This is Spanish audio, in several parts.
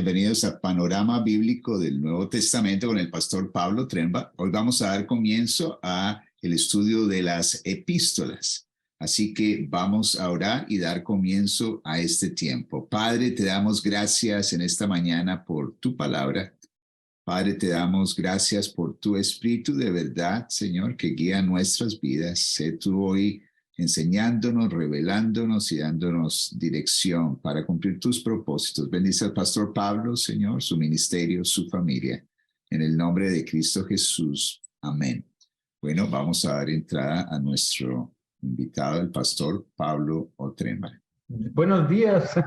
bienvenidos a Panorama Bíblico del Nuevo Testamento con el pastor Pablo Tremba. Hoy vamos a dar comienzo a el estudio de las epístolas. Así que vamos a orar y dar comienzo a este tiempo. Padre, te damos gracias en esta mañana por tu palabra. Padre, te damos gracias por tu espíritu de verdad, Señor, que guía nuestras vidas. Sé tú hoy enseñándonos, revelándonos y dándonos dirección para cumplir tus propósitos. Bendice al pastor Pablo, Señor, su ministerio, su familia. En el nombre de Cristo Jesús. Amén. Bueno, vamos a dar entrada a nuestro invitado, el pastor Pablo Otremba. Buenos días,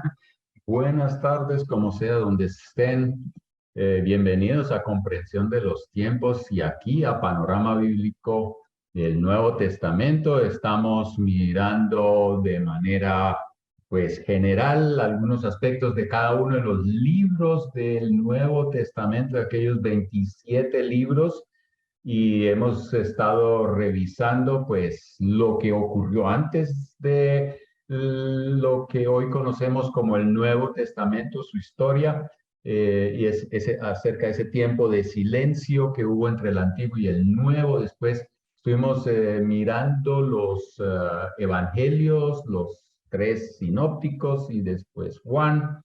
buenas tardes, como sea donde estén. Bienvenidos a Comprensión de los Tiempos y aquí a Panorama Bíblico del Nuevo Testamento. Estamos mirando de manera general algunos aspectos de cada uno de los libros del Nuevo Testamento, de aquellos 27 libros, y hemos estado revisando lo que ocurrió antes de lo que hoy conocemos como el Nuevo Testamento, su historia. Y es acerca de ese tiempo de silencio que hubo entre el Antiguo y el Nuevo. Después estuvimos mirando los evangelios, los 3 sinópticos y después Juan.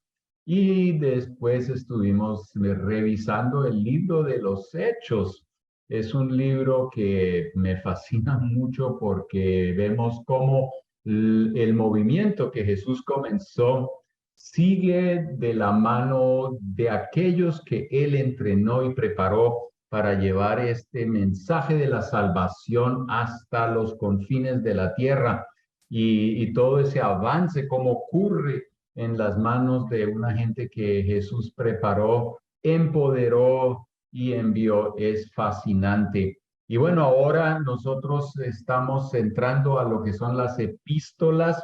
Y después estuvimos revisando el libro de los Hechos. Es un libro que me fascina mucho porque vemos cómo el movimiento que Jesús comenzó sigue de la mano de aquellos que Él entrenó y preparó para llevar este mensaje de la salvación hasta los confines de la tierra. Y todo ese avance, cómo ocurre en las manos de una gente que Jesús preparó, empoderó y envió, es fascinante. Y bueno, ahora nosotros estamos entrando a lo que son las epístolas.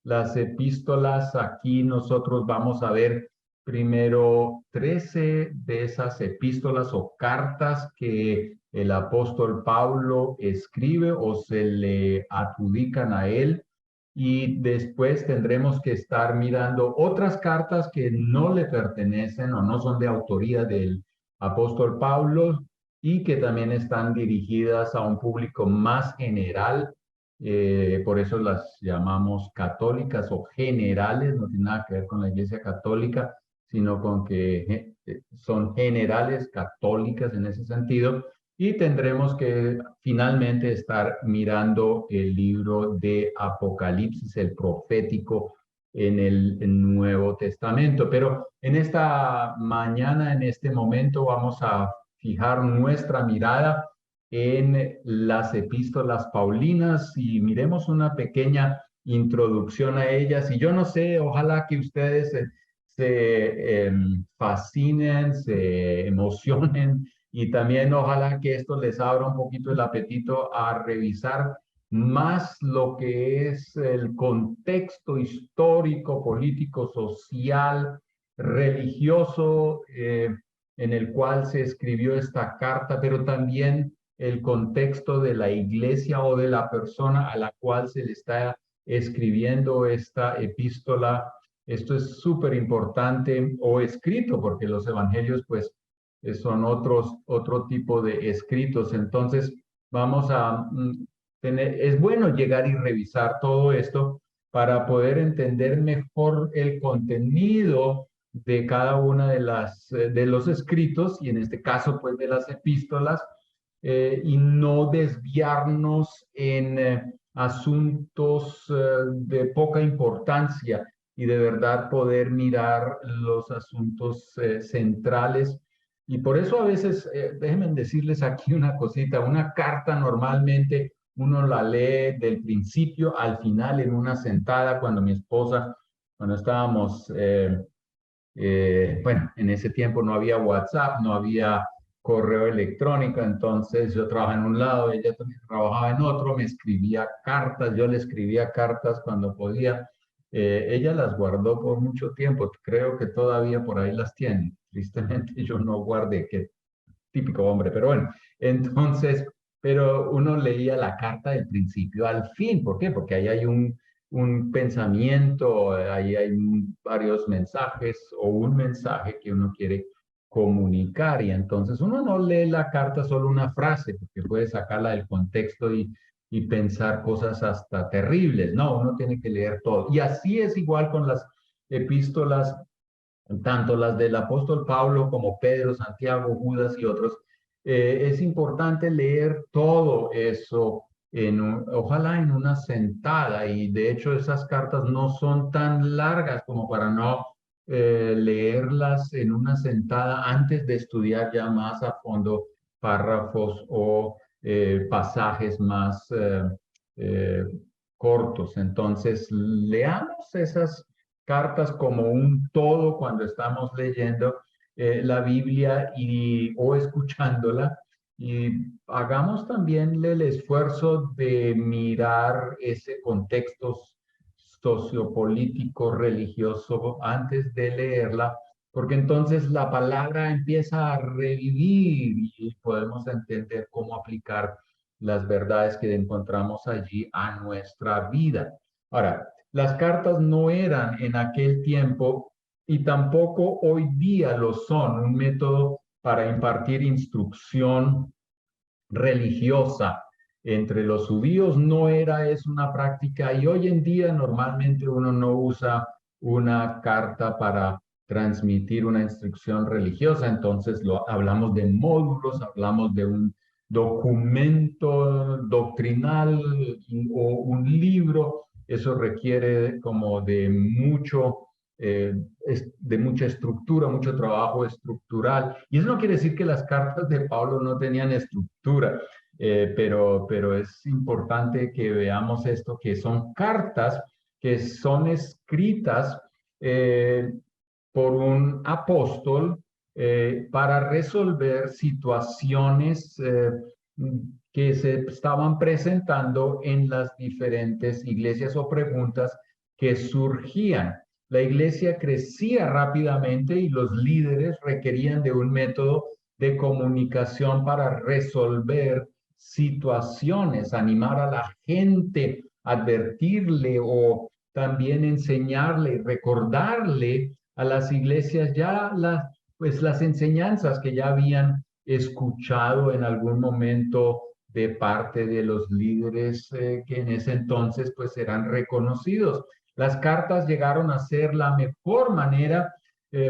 Las epístolas, aquí nosotros vamos a ver primero 13 de esas epístolas o cartas que el apóstol Pablo escribe o se le adjudican a él. Y después tendremos que estar mirando otras cartas que no le pertenecen o no son de autoría del apóstol Pablo y que también están dirigidas a un público más general. Por eso las llamamos católicas o generales, no tiene nada que ver con la Iglesia Católica, sino con que son generales, católicas en ese sentido. Y tendremos que finalmente estar mirando el libro de Apocalipsis, el profético en el Nuevo Testamento. Pero en esta mañana, en este momento, vamos a fijar nuestra mirada en las epístolas paulinas y miremos una pequeña introducción a ellas. Y yo no sé, ojalá que ustedes se fascinen, se emocionen y también ojalá que esto les abra un poquito el apetito a revisar más lo que es el contexto histórico, político, social, religioso en el cual se escribió esta carta, pero también el contexto de la iglesia o de la persona a la cual se le está escribiendo esta epístola. Esto es súper importante, o escrito, porque los evangelios son otro tipo de escritos. Entonces vamos a es bueno llegar y revisar todo esto para poder entender mejor el contenido de cada una de los escritos, y en este caso de las epístolas, y no desviarnos en asuntos de poca importancia, y de verdad poder mirar los asuntos centrales. Y por eso a veces, déjenme decirles aquí una cosita, una carta normalmente uno la lee del principio al final en una sentada. Cuando mi esposa, cuando estábamos, en ese tiempo no había WhatsApp, no había correo electrónico, entonces yo trabajaba en un lado, ella también trabajaba en otro, me escribía cartas, yo le escribía cartas cuando podía. Ella las guardó por mucho tiempo, creo que todavía por ahí las tiene. Tristemente yo no guardé, qué típico hombre, pero bueno, entonces, pero uno leía la carta del principio al fin. ¿Por qué? Porque ahí hay un pensamiento, ahí hay varios mensajes o un mensaje que uno quiere comunicar y entonces uno no lee la carta solo una frase porque puede sacarla del contexto y pensar cosas hasta terribles. No, uno tiene que leer todo. Y así es igual con las epístolas, tanto las del apóstol Pablo como Pedro, Santiago, Judas y otros. Es importante leer todo eso, ojalá en una sentada, y de hecho esas cartas no son tan largas como para no leerlas en una sentada antes de estudiar ya más a fondo párrafos o pasajes más eh, cortos. Entonces, leamos esas cartas como un todo cuando estamos leyendo la Biblia o escuchándola. Y hagamos también el esfuerzo de mirar ese contexto sociopolítico, religioso, antes de leerla, porque entonces la palabra empieza a revivir y podemos entender cómo aplicar las verdades que encontramos allí a nuestra vida. Ahora, las cartas no eran en aquel tiempo y tampoco hoy día lo son, un método para impartir instrucción religiosa. Entre los judíos no era es una práctica y hoy en día normalmente uno no usa una carta para transmitir una instrucción religiosa, entonces hablamos de módulos, hablamos de un documento doctrinal o un libro. Eso requiere como de mucha estructura, mucho trabajo estructural. Y eso no quiere decir que las cartas de Pablo no tenían estructura, pero es importante que veamos esto, que son cartas que son escritas eh, por un apóstol para resolver situaciones que se estaban presentando en las diferentes iglesias o preguntas que surgían. La iglesia crecía rápidamente y los líderes requerían de un método de comunicación para resolver situaciones, animar a la gente, advertirle o también enseñarle, recordarle a las iglesias ya las enseñanzas que ya habían escuchado en algún momento de parte de los líderes que en ese entonces pues eran reconocidos. Las cartas llegaron a ser la mejor manera,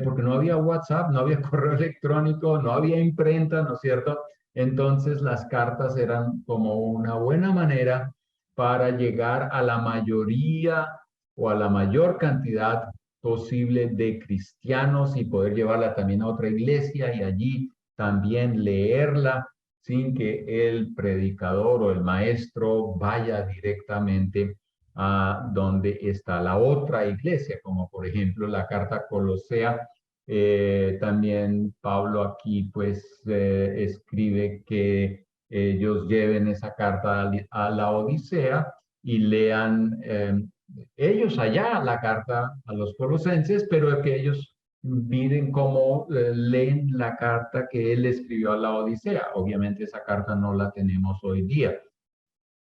porque no había WhatsApp, no había correo electrónico, no había imprenta, ¿no es cierto? Entonces las cartas eran como una buena manera para llegar a la mayoría o a la mayor cantidad posible de cristianos y poder llevarla también a otra iglesia y allí también leerla sin que el predicador o el maestro vaya directamente a donde está la otra iglesia, como por ejemplo la carta Colosea. También Pablo aquí pues escribe que ellos lleven esa carta a la Odisea y lean ellos allá la carta a los colosenses, pero que ellos miren cómo leen la carta que él escribió a la Odisea. Obviamente esa carta no la tenemos hoy día.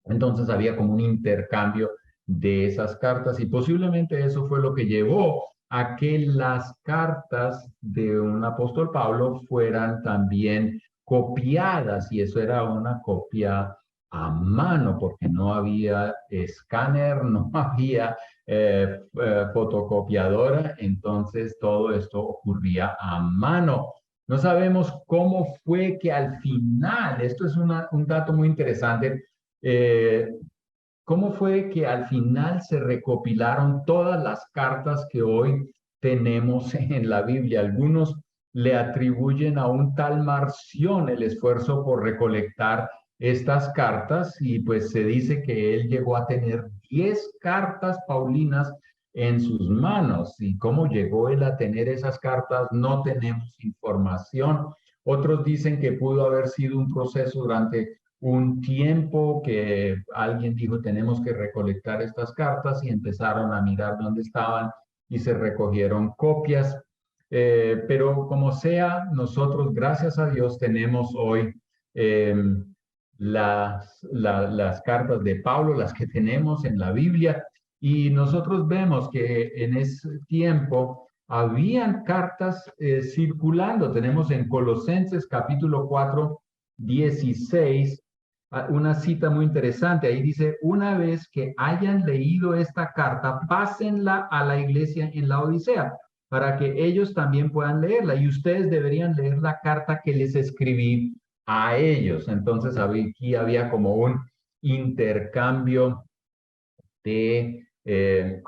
Entonces había como un intercambio de esas cartas y posiblemente eso fue lo que llevó a que las cartas de un apóstol Pablo fueran también copiadas y eso era una copia a mano porque no había escáner, no había fotocopiadora, entonces todo esto ocurría a mano. No sabemos cómo fue que al final, esto es un dato muy interesante, eh, ¿cómo fue que al final se recopilaron todas las cartas que hoy tenemos en la Biblia? Algunos le atribuyen a un tal Marción el esfuerzo por recolectar estas cartas y pues se dice que él llegó a tener 10 cartas paulinas en sus manos. ¿Y cómo llegó él a tener esas cartas? No tenemos información. Otros dicen que pudo haber sido un proceso durante un tiempo que alguien dijo tenemos que recolectar estas cartas y empezaron a mirar dónde estaban y se recogieron copias. Pero como sea, nosotros, gracias a Dios, tenemos hoy eh, las cartas de Pablo, las que tenemos en la Biblia, Y nosotros vemos que en ese tiempo habían cartas circulando. Tenemos en Colosenses capítulo 4, 16, una cita muy interesante. Ahí dice, una vez que hayan leído esta carta, pásenla a la iglesia en la Odisea, para que ellos también puedan leerla. Y ustedes deberían leer la carta que les escribí a ellos. Entonces aquí había como un intercambio de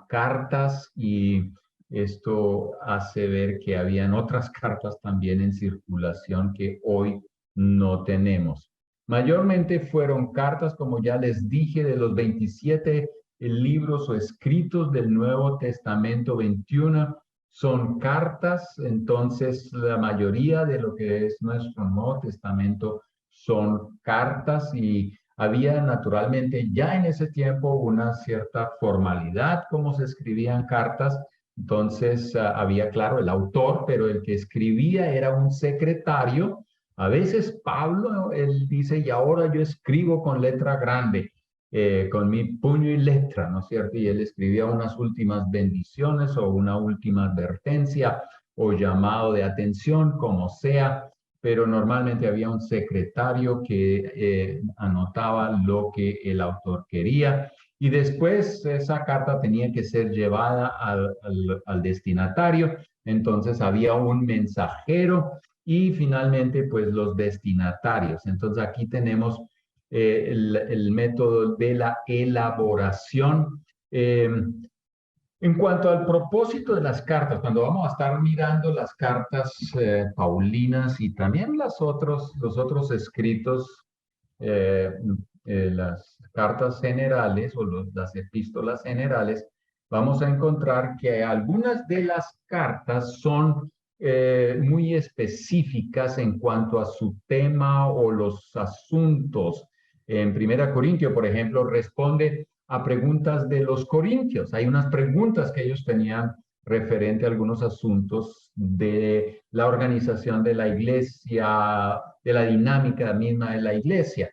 cartas, y esto hace ver que habían otras cartas también en circulación que hoy no tenemos. Mayormente fueron cartas, como ya les dije, de los 27 libros o escritos del Nuevo Testamento, 21 son cartas. Entonces la mayoría de lo que es nuestro Nuevo Testamento son cartas, y había naturalmente ya en ese tiempo una cierta formalidad como se escribían cartas. Entonces había, claro, el autor, pero el que escribía era un secretario. A veces Pablo, él dice, y ahora yo escribo con letra grande, con mi puño y letra, ¿no es cierto? Y él escribía unas últimas bendiciones o una última advertencia o llamado de atención, como sea, pero normalmente había un secretario que anotaba lo que el autor quería, y después esa carta tenía que ser llevada al destinatario. Entonces había un mensajero y finalmente pues los destinatarios. Entonces aquí tenemos el método de la elaboración. En cuanto al propósito de las cartas, cuando vamos a estar mirando las cartas paulinas y también los otros escritos, eh, las cartas generales o las epístolas generales, vamos a encontrar que algunas de las cartas son muy específicas en cuanto a su tema o los asuntos. En Primera Corintios, por ejemplo, responde a preguntas de los corintios. Hay unas preguntas que ellos tenían referente a algunos asuntos de la organización de la iglesia, de la dinámica misma de la iglesia,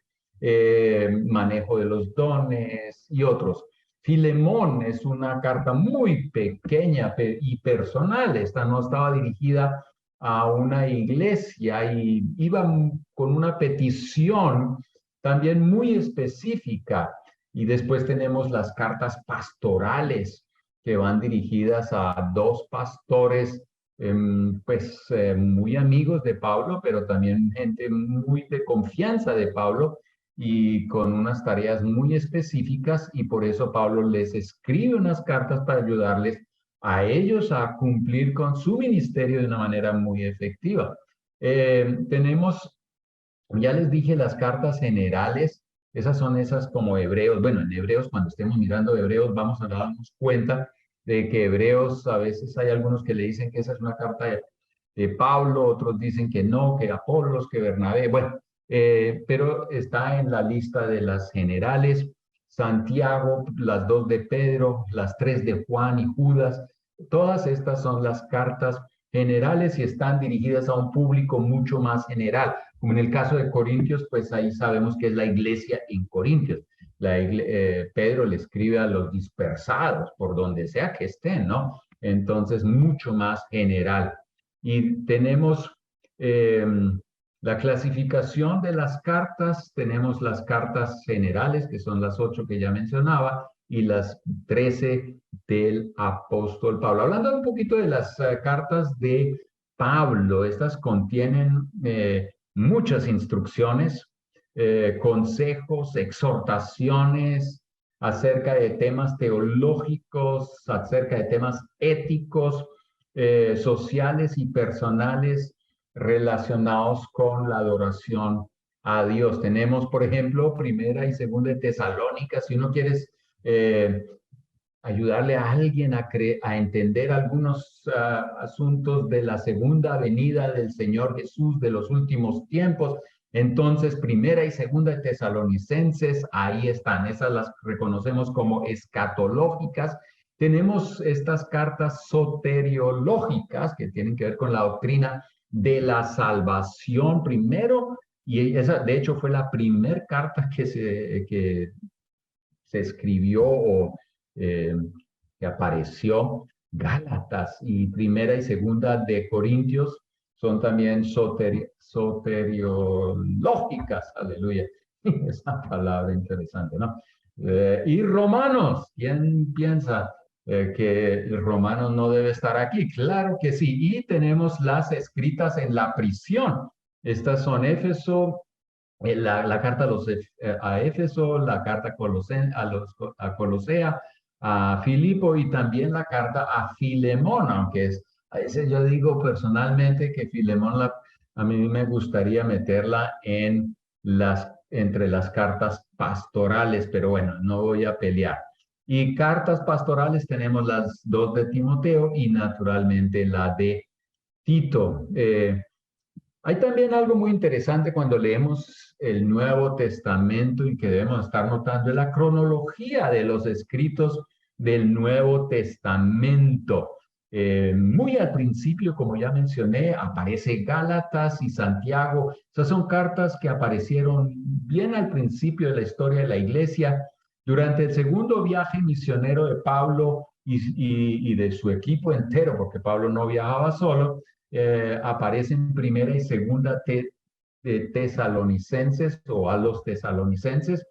manejo de los dones y otros. Filemón es una carta muy pequeña y personal. Esta no estaba dirigida a una iglesia y iba con una petición también muy específica. Y después tenemos las cartas pastorales, que van dirigidas a dos pastores, muy amigos de Pablo, pero también gente muy de confianza de Pablo, y con unas tareas muy específicas, y por eso Pablo les escribe unas cartas para ayudarles a ellos a cumplir con su ministerio de una manera muy efectiva. Tenemos, ya les dije, las cartas generales. Esas son esas como Hebreos. Bueno, en Hebreos, cuando estemos mirando Hebreos, vamos a darnos cuenta de que Hebreos, a veces hay algunos que le dicen que esa es una carta de Pablo, otros dicen que no, que Apolos, que Bernabé. Bueno, pero está en la lista de las generales. Santiago, las dos de Pedro, las tres de Juan y Judas. Todas estas son las cartas generales y están dirigidas a un público mucho más general. Como en el caso de Corintios, pues ahí sabemos que es la iglesia en Corintios. Pedro le escribe a los dispersados, por donde sea que estén, ¿no? Entonces, mucho más general. Y tenemos eh, la clasificación de las cartas. Tenemos las cartas generales, que son las 8 que ya mencionaba, y las 13 del apóstol Pablo. Hablando un poquito de las cartas de Pablo, estas contienen muchas instrucciones, consejos, exhortaciones acerca de temas teológicos, acerca de temas éticos, sociales y personales relacionados con la adoración a Dios. Tenemos, por ejemplo, Primera y Segunda de Tesalónica. Si uno quiere ayudarle a alguien a entender algunos asuntos de la segunda venida del Señor Jesús, de los últimos tiempos, entonces Primera y Segunda de Tesalonicenses, ahí están. Esas las reconocemos como escatológicas. Tenemos estas cartas soteriológicas, que tienen que ver con la doctrina de la salvación primero, y esa de hecho fue la primera carta que se escribió o que apareció. Gálatas y Primera y Segunda de Corintios son también soteriológicas, aleluya, esa palabra interesante, ¿no? Y Romanos, ¿quién piensa que Romanos no debe estar aquí? Claro que sí, y tenemos las escritas en la prisión. Estas son Éfeso, la carta a Éfeso, la carta a Colosea, a Filipo y también la carta a Filemón, aunque a veces yo digo personalmente que Filemón a mí me gustaría meterla entre las cartas pastorales, pero bueno, no voy a pelear. Y cartas pastorales tenemos las dos de Timoteo y naturalmente la de Tito. Hay también algo muy interesante cuando leemos el Nuevo Testamento y que debemos estar notando es la cronología de los escritos del Nuevo Testamento. Muy al principio, como ya mencioné, aparece Gálatas y Santiago. Esas son cartas que aparecieron bien al principio de la historia de la iglesia. Durante el segundo viaje misionero de Pablo y de su equipo entero, porque Pablo no viajaba solo, aparecen Primera y Segunda de Tesalonicenses o a los tesalonicenses,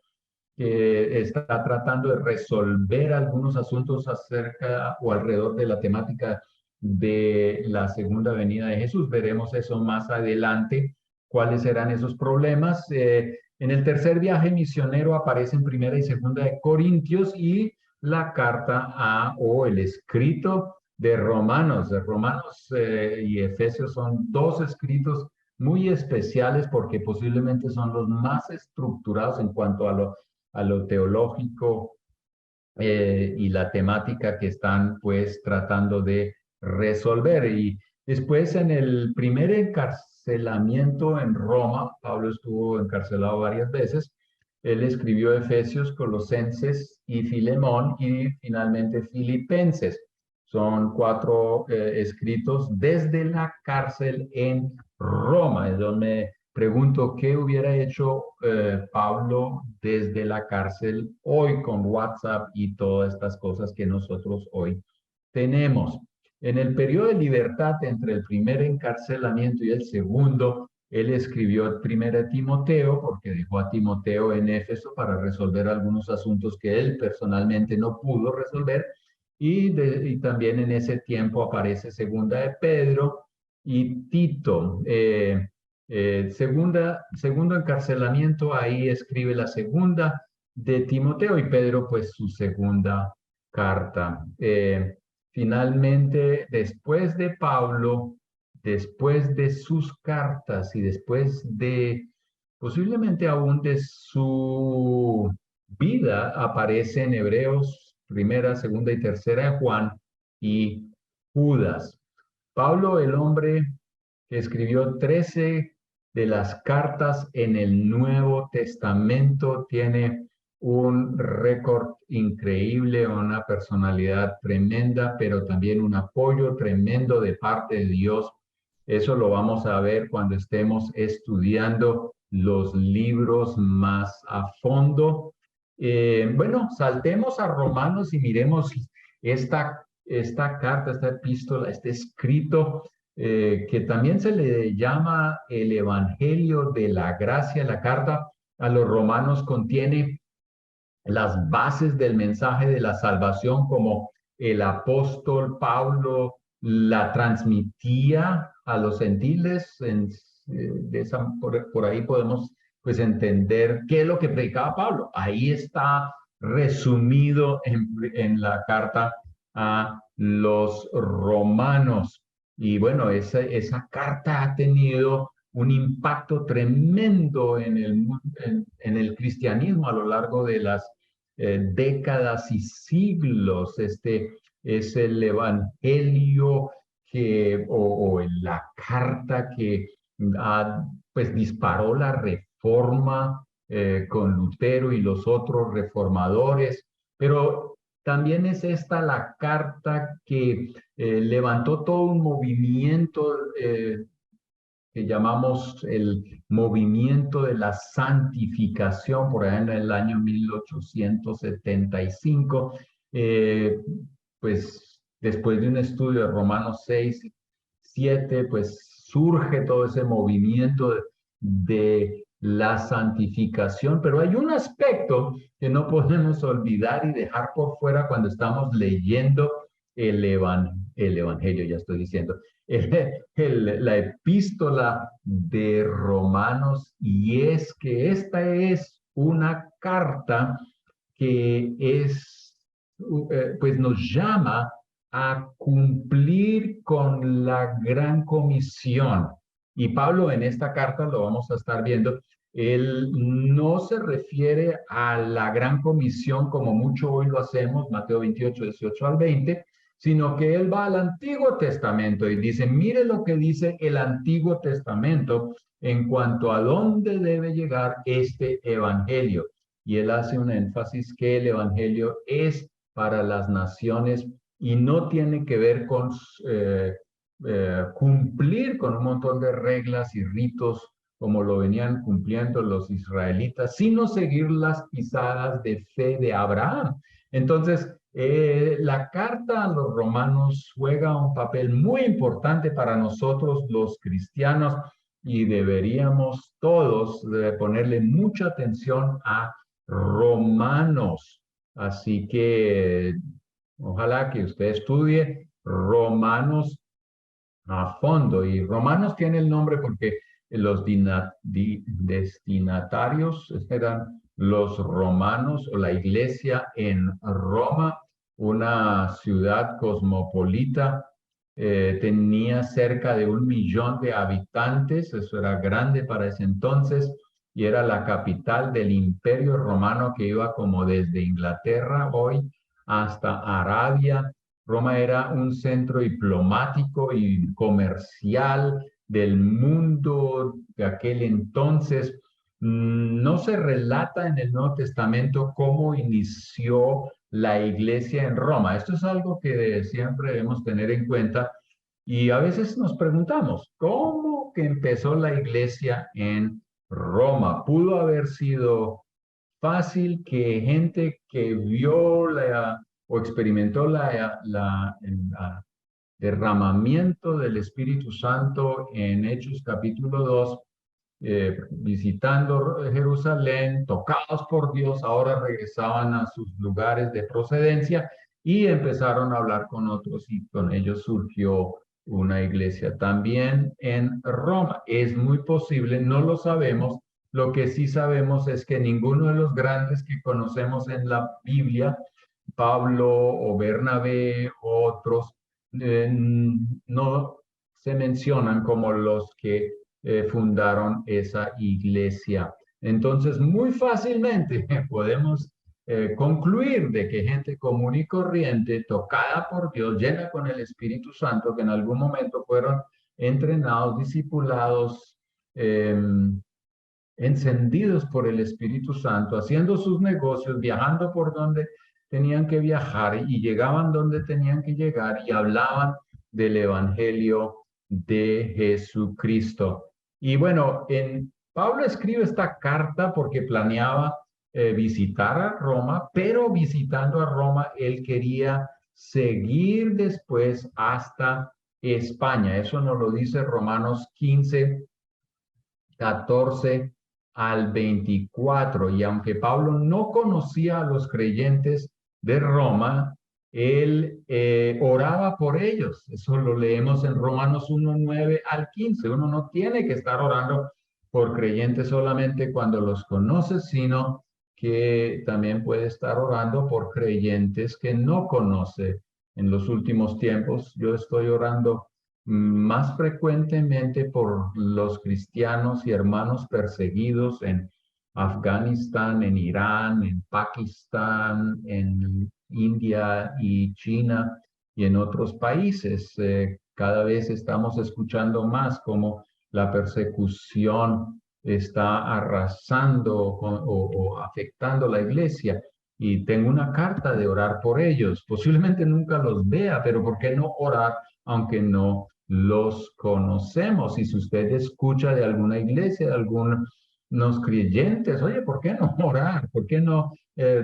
que está tratando de resolver algunos asuntos acerca o alrededor de la temática de la segunda venida de Jesús. Veremos eso más adelante, cuáles serán esos problemas. En el tercer viaje misionero aparecen Primera y Segunda de Corintios y la carta o el escrito de Romanos. Romanos y Efesios son dos escritos muy especiales porque posiblemente son los más estructurados en cuanto a lo teológico y la temática que están pues tratando de resolver. Y después en el primer encarcelamiento en Roma, Pablo estuvo encarcelado varias veces, él escribió Efesios, Colosenses y Filemón y finalmente Filipenses. Son 4 escritos desde la cárcel en Roma. Es donde pregunto qué hubiera hecho Pablo desde la cárcel hoy con WhatsApp y todas estas cosas que nosotros hoy tenemos. En el periodo de libertad entre el primer encarcelamiento y el segundo, él escribió el primer Timoteo porque dejó a Timoteo en Éfeso para resolver algunos asuntos que él personalmente no pudo resolver. Y también en ese tiempo aparece segunda de Pedro y Tito. Segundo encarcelamiento, ahí escribe la segunda de Timoteo y Pedro pues su segunda carta. Finalmente, después de Pablo, después de sus cartas y después de posiblemente aún de su vida, aparece en Hebreos, primera, segunda y tercera de Juan y Judas. Pablo, el hombre que escribió 13 de las cartas en el Nuevo Testamento, tiene un récord increíble, una personalidad tremenda, pero también un apoyo tremendo de parte de Dios. Eso lo vamos a ver cuando estemos estudiando los libros más a fondo. Bueno, saltemos a Romanos y miremos esta carta, esta epístola, este escrito que también se le llama el Evangelio de la Gracia. La carta a los romanos contiene las bases del mensaje de la salvación como el apóstol Pablo la transmitía a los gentiles. Por ahí podemos pues entender qué es lo que predicaba Pablo. Ahí está resumido en la carta a los romanos. Y bueno, esa carta ha tenido un impacto tremendo en el cristianismo a lo largo de las décadas y siglos. Este es el evangelio o la carta que pues disparó la reforma con Lutero y los otros reformadores, pero también es esta la carta que levantó todo un movimiento que llamamos el movimiento de la santificación por allá en el año 1875. eh, pues después de un estudio de Romanos 6, 7, pues surge todo ese movimiento de la santificación, pero hay un aspecto que no podemos olvidar y dejar por fuera cuando estamos leyendo el Evangelio, ya estoy diciendo, la epístola de Romanos, y es que esta es una carta que pues nos llama a cumplir con la gran comisión. Y Pablo en esta carta, lo vamos a estar viendo, él no se refiere a la gran comisión como mucho hoy lo hacemos, Mateo 28, 18 al 20, sino que él va al Antiguo Testamento y dice, mire lo que dice el Antiguo Testamento en cuanto a dónde debe llegar este evangelio. Y él hace un énfasis que el evangelio es para las naciones y no tiene que ver con cumplir con un montón de reglas y ritos como lo venían cumpliendo los israelitas, sino seguir las pisadas de fe de Abraham. Entonces, la carta a los romanos juega un papel muy importante para nosotros los cristianos y deberíamos todos ponerle mucha atención a Romanos. Así que ojalá que usted estudie Romanos a fondo. Y Romanos tiene el nombre porque los destinatarios eran los romanos o la iglesia en Roma, una ciudad cosmopolita. Tenía cerca de 1 millón de habitantes, eso era grande para ese entonces, y era la capital del Imperio Romano que iba como desde Inglaterra hoy hasta Arabia. Roma era un centro diplomático y comercial del mundo de aquel entonces. No se relata en el Nuevo Testamento cómo inició la iglesia en Roma. Esto es algo que siempre debemos tener en cuenta y a veces nos preguntamos, ¿cómo que empezó la iglesia en Roma? Pudo haber sido fácil que gente que vio o experimentó el derramamiento del Espíritu Santo en Hechos capítulo 2, visitando Jerusalén, tocados por Dios, ahora regresaban a sus lugares de procedencia y empezaron a hablar con otros y con ellos surgió una iglesia también en Roma. Es muy posible, no lo sabemos. Lo que sí sabemos es que ninguno de los grandes que conocemos en la Biblia, Pablo o Bernabé o otros, no se mencionan como los que fundaron esa iglesia. Entonces, muy fácilmente podemos concluir de que gente común y corriente, tocada por Dios, llena con el Espíritu Santo, que en algún momento fueron entrenados, discipulados, encendidos por el Espíritu Santo, haciendo sus negocios, viajando por donde tenían que viajar y llegaban donde tenían que llegar y hablaban del Evangelio de Jesucristo. Y bueno, Pablo escribe esta carta porque planeaba visitar a Roma, pero visitando a Roma, él quería seguir después hasta España. Eso nos lo dice Romanos 15, 14 al 24. Y aunque Pablo no conocía a los creyentes de Roma, él oraba por ellos. Eso lo leemos en Romanos 1, 9 al 15. Uno no tiene que estar orando por creyentes solamente cuando los conoce, sino que también puede estar orando por creyentes que no conoce. En los últimos tiempos yo estoy orando más frecuentemente por los cristianos y hermanos perseguidos en Afganistán, en Irán, en Pakistán, en India y China y en otros países. Cada vez estamos escuchando más cómo la persecución está arrasando o afectando la iglesia. Y tengo una carta de orar por ellos. Posiblemente nunca los vea, pero ¿por qué no orar aunque no los conocemos? Y si usted escucha de alguna iglesia, de algunos creyentes, oye, ¿por qué no orar? ¿Por qué no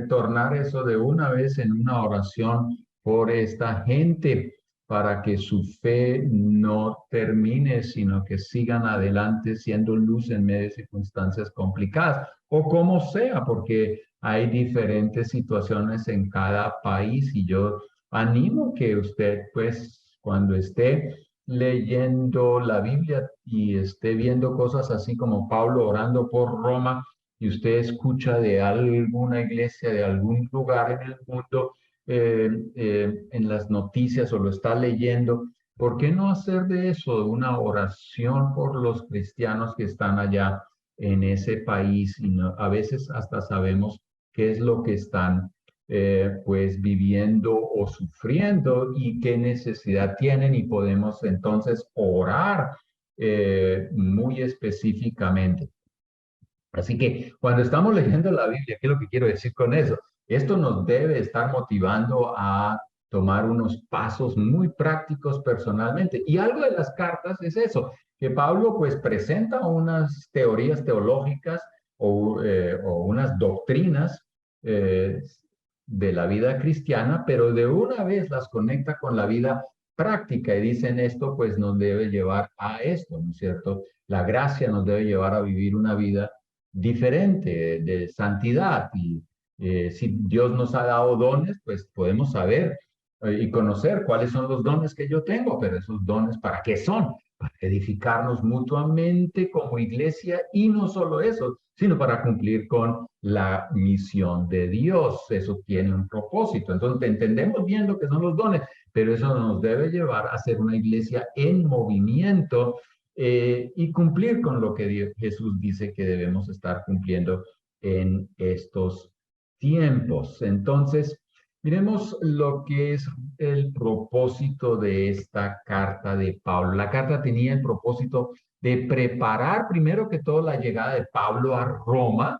tornar eso de una vez en una oración por esta gente, para que su fe no termine, sino que sigan adelante siendo luz en medio de circunstancias complicadas, o como sea, porque hay diferentes situaciones en cada país y yo animo que usted, pues, cuando esté leyendo la Biblia y esté viendo cosas así como Pablo orando por Roma, y usted escucha de alguna iglesia, de algún lugar en el mundo, en las noticias o lo está leyendo, ¿por qué no hacer de eso una oración por los cristianos que están allá en ese país? Y a veces hasta sabemos qué es lo que están pues viviendo o sufriendo y qué necesidad tienen, y podemos entonces orar muy específicamente. Así que cuando estamos leyendo la Biblia, ¿qué es lo que quiero decir con eso? Esto nos debe estar motivando a tomar unos pasos muy prácticos personalmente. Y algo de las cartas es eso, que Pablo pues presenta unas teorías teológicas o unas doctrinas eh, de la vida cristiana, pero de una vez las conecta con la vida práctica y dicen esto pues nos debe llevar a esto, ¿no es cierto? La gracia nos debe llevar a vivir una vida diferente, de santidad. Y si Dios nos ha dado dones, pues podemos saber y conocer cuáles son los dones que yo tengo, pero esos dones, ¿para qué son? Para edificarnos mutuamente como iglesia, y no solo eso, sino para cumplir con la misión de Dios. Eso tiene un propósito. Entonces entendemos bien lo que son los dones, pero eso nos debe llevar a ser una iglesia en movimiento y cumplir con lo que Jesús dice que debemos estar cumpliendo en estos tiempos. Entonces, miremos lo que es el propósito de esta carta de Pablo. La carta tenía el propósito de preparar primero que todo la llegada de Pablo a Roma,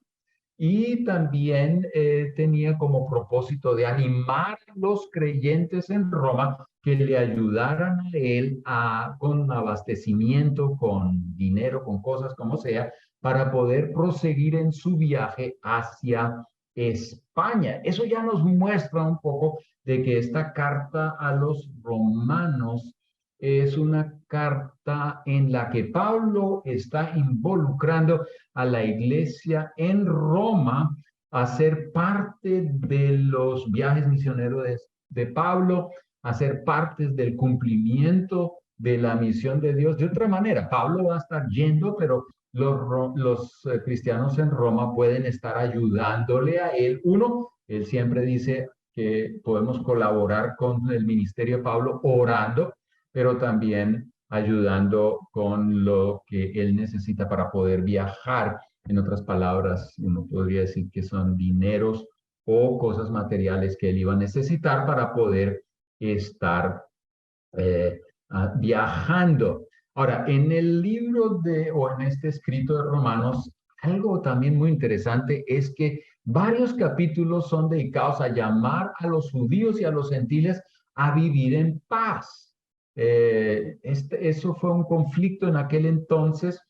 y también tenía como propósito de animar a los creyentes en Roma que le ayudaran a él con abastecimiento, con dinero, con cosas como sea, para poder proseguir en su viaje hacia España. Eso ya nos muestra un poco de que esta carta a los romanos es una carta en la que Pablo está involucrando a la iglesia en Roma a ser parte de los viajes misioneros de Pablo, a ser partes del cumplimiento de la misión de Dios. De otra manera, Pablo va a estar yendo, pero los cristianos en Roma pueden estar ayudándole a él. Uno, él siempre dice que podemos colaborar con el ministerio de Pablo orando, pero también ayudando con lo que él necesita para poder viajar. En otras palabras, uno podría decir que son dineros o cosas materiales que él iba a necesitar para poder estar viajando. Ahora, en el libro o en este escrito de Romanos, algo también muy interesante es que varios capítulos son dedicados a llamar a los judíos y a los gentiles a vivir en paz. Eso fue un conflicto en aquel entonces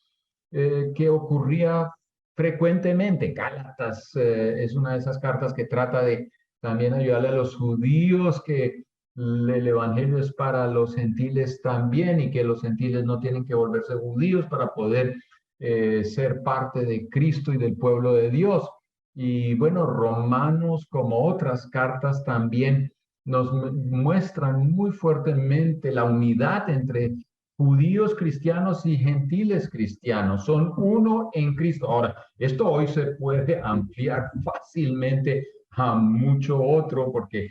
que ocurría frecuentemente. Gálatas es una de esas cartas que trata de también ayudarle a los judíos, que el evangelio es para los gentiles también, y que los gentiles no tienen que volverse judíos para poder ser parte de Cristo y del pueblo de Dios. Y bueno, Romanos, como otras cartas, también nos muestran muy fuertemente la unidad entre judíos cristianos y gentiles cristianos. Son uno en Cristo. Ahora, esto hoy se puede ampliar fácilmente a mucho otro, porque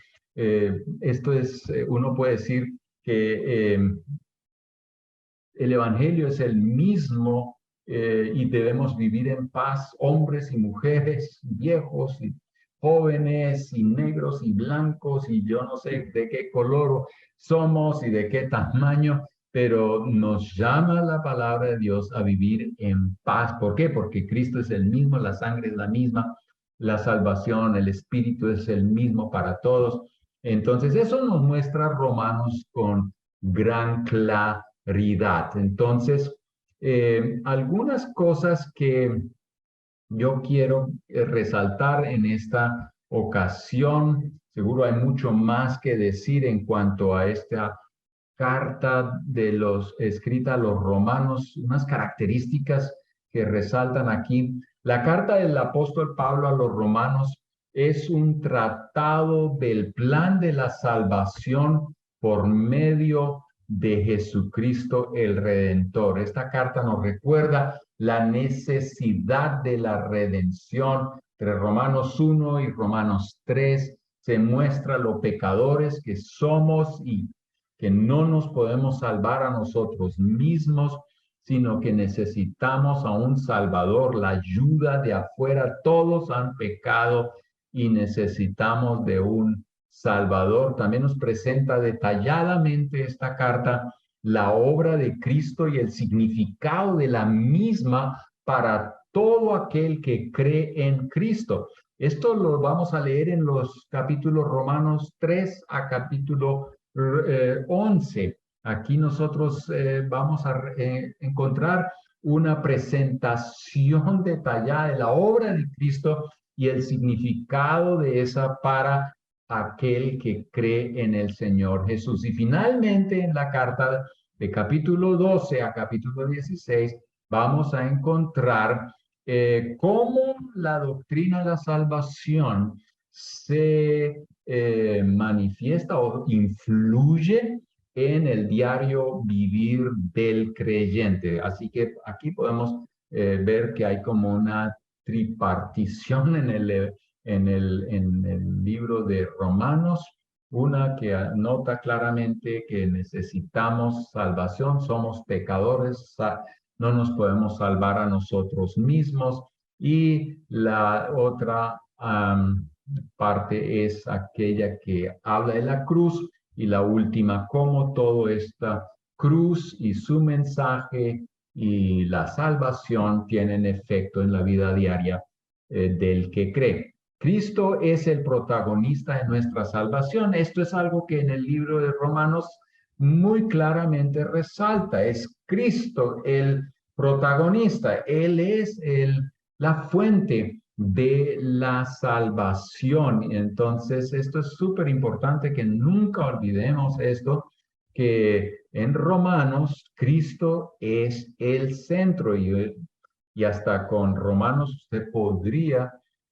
esto es, uno puede decir que el evangelio es el mismo y debemos vivir en paz, hombres y mujeres, viejos y jóvenes y negros y blancos y yo no sé de qué color somos y de qué tamaño, pero nos llama la palabra de Dios a vivir en paz. ¿Por qué? Porque Cristo es el mismo, la sangre es la misma, la salvación, el Espíritu es el mismo para todos. Entonces, eso nos muestra Romanos con gran claridad. Entonces, algunas cosas que yo quiero resaltar en esta ocasión. Seguro hay mucho más que decir en cuanto a esta carta escrita a los romanos, unas características que resaltan aquí. La carta del apóstol Pablo a los romanos es un tratado del plan de la salvación por medio de Jesucristo el Redentor. Esta carta nos recuerda la necesidad de la redención. Entre Romanos 1 y Romanos 3 se muestra lo pecadores que somos y que no nos podemos salvar a nosotros mismos, sino que necesitamos a un Salvador, la ayuda de afuera. Todos han pecado y necesitamos de un Salvador. También nos presenta detalladamente esta carta la obra de Cristo y el significado de la misma para todo aquel que cree en Cristo. Esto lo vamos a leer en los capítulos Romanos 3 a capítulo 11. Aquí nosotros vamos a encontrar una presentación detallada de la obra de Cristo y el significado de esa para aquel que cree en el Señor Jesús. Y finalmente en la carta de capítulo 12 a capítulo 16 vamos a encontrar cómo la doctrina de la salvación se manifiesta o influye en el diario vivir del creyente. Así que aquí podemos ver que hay como una tripartición en el libro de Romanos, una que anota claramente que necesitamos salvación, somos pecadores, no nos podemos salvar a nosotros mismos, y la otra parte es aquella que habla de la cruz, y la última, cómo toda esta cruz y su mensaje y la salvación tienen efecto en la vida diaria del que cree. Cristo es el protagonista de nuestra salvación. Esto es algo que en el libro de Romanos muy claramente resalta. Es Cristo el protagonista. Él es la fuente de la salvación. Entonces, esto es súper importante que nunca olvidemos esto, que en Romanos Cristo es el centro, y hasta con Romanos usted podría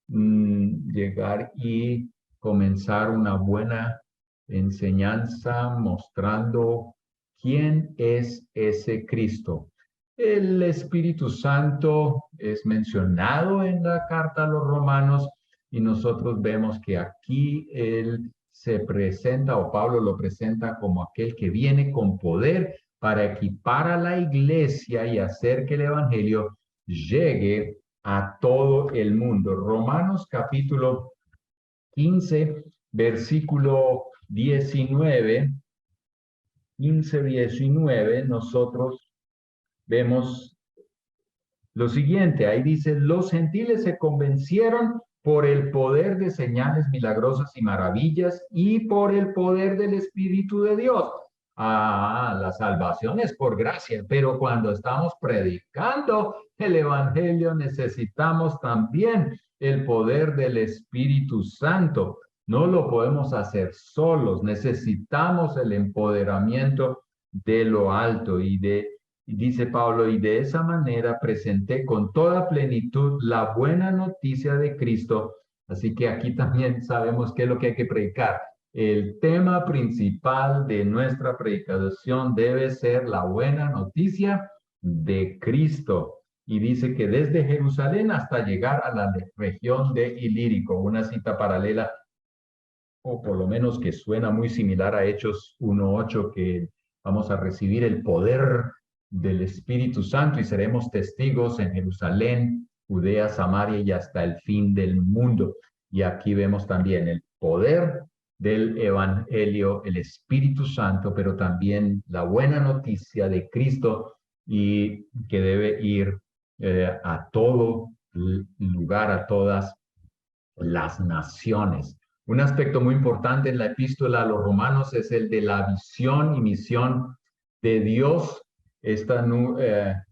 llegar y comenzar una buena enseñanza mostrando quién es ese Cristo. El Espíritu Santo es mencionado en la carta a los romanos, y nosotros vemos que aquí él se presenta, o Pablo lo presenta como aquel que viene con poder para equipar a la iglesia y hacer que el evangelio llegue a todo el mundo. Romanos capítulo 15, versículo 19, 15-19, nosotros vemos lo siguiente. Ahí dice: los gentiles se convencieron por el poder de señales milagrosas y maravillas y por el poder del Espíritu de Dios. La salvación es por gracia, pero cuando estamos predicando el Evangelio necesitamos también el poder del Espíritu Santo. No lo podemos hacer solos, necesitamos el empoderamiento de lo alto. Y dice Pablo: y de esa manera presenté con toda plenitud la buena noticia de Cristo. Así que aquí también sabemos qué es lo que hay que predicar. El tema principal de nuestra predicación debe ser la buena noticia de Cristo. Y dice que desde Jerusalén hasta llegar a la región de Ilírico, una cita paralela, o por lo menos que suena muy similar a Hechos 1:8, que vamos a recibir el poder del Espíritu Santo y seremos testigos en Jerusalén, Judea, Samaria y hasta el fin del mundo. Y aquí vemos también el poder del Evangelio, el Espíritu Santo, pero también la buena noticia de Cristo, y que debe ir a todo lugar, a todas las naciones. Un aspecto muy importante en la epístola a los romanos es el de la visión y misión de Dios. Están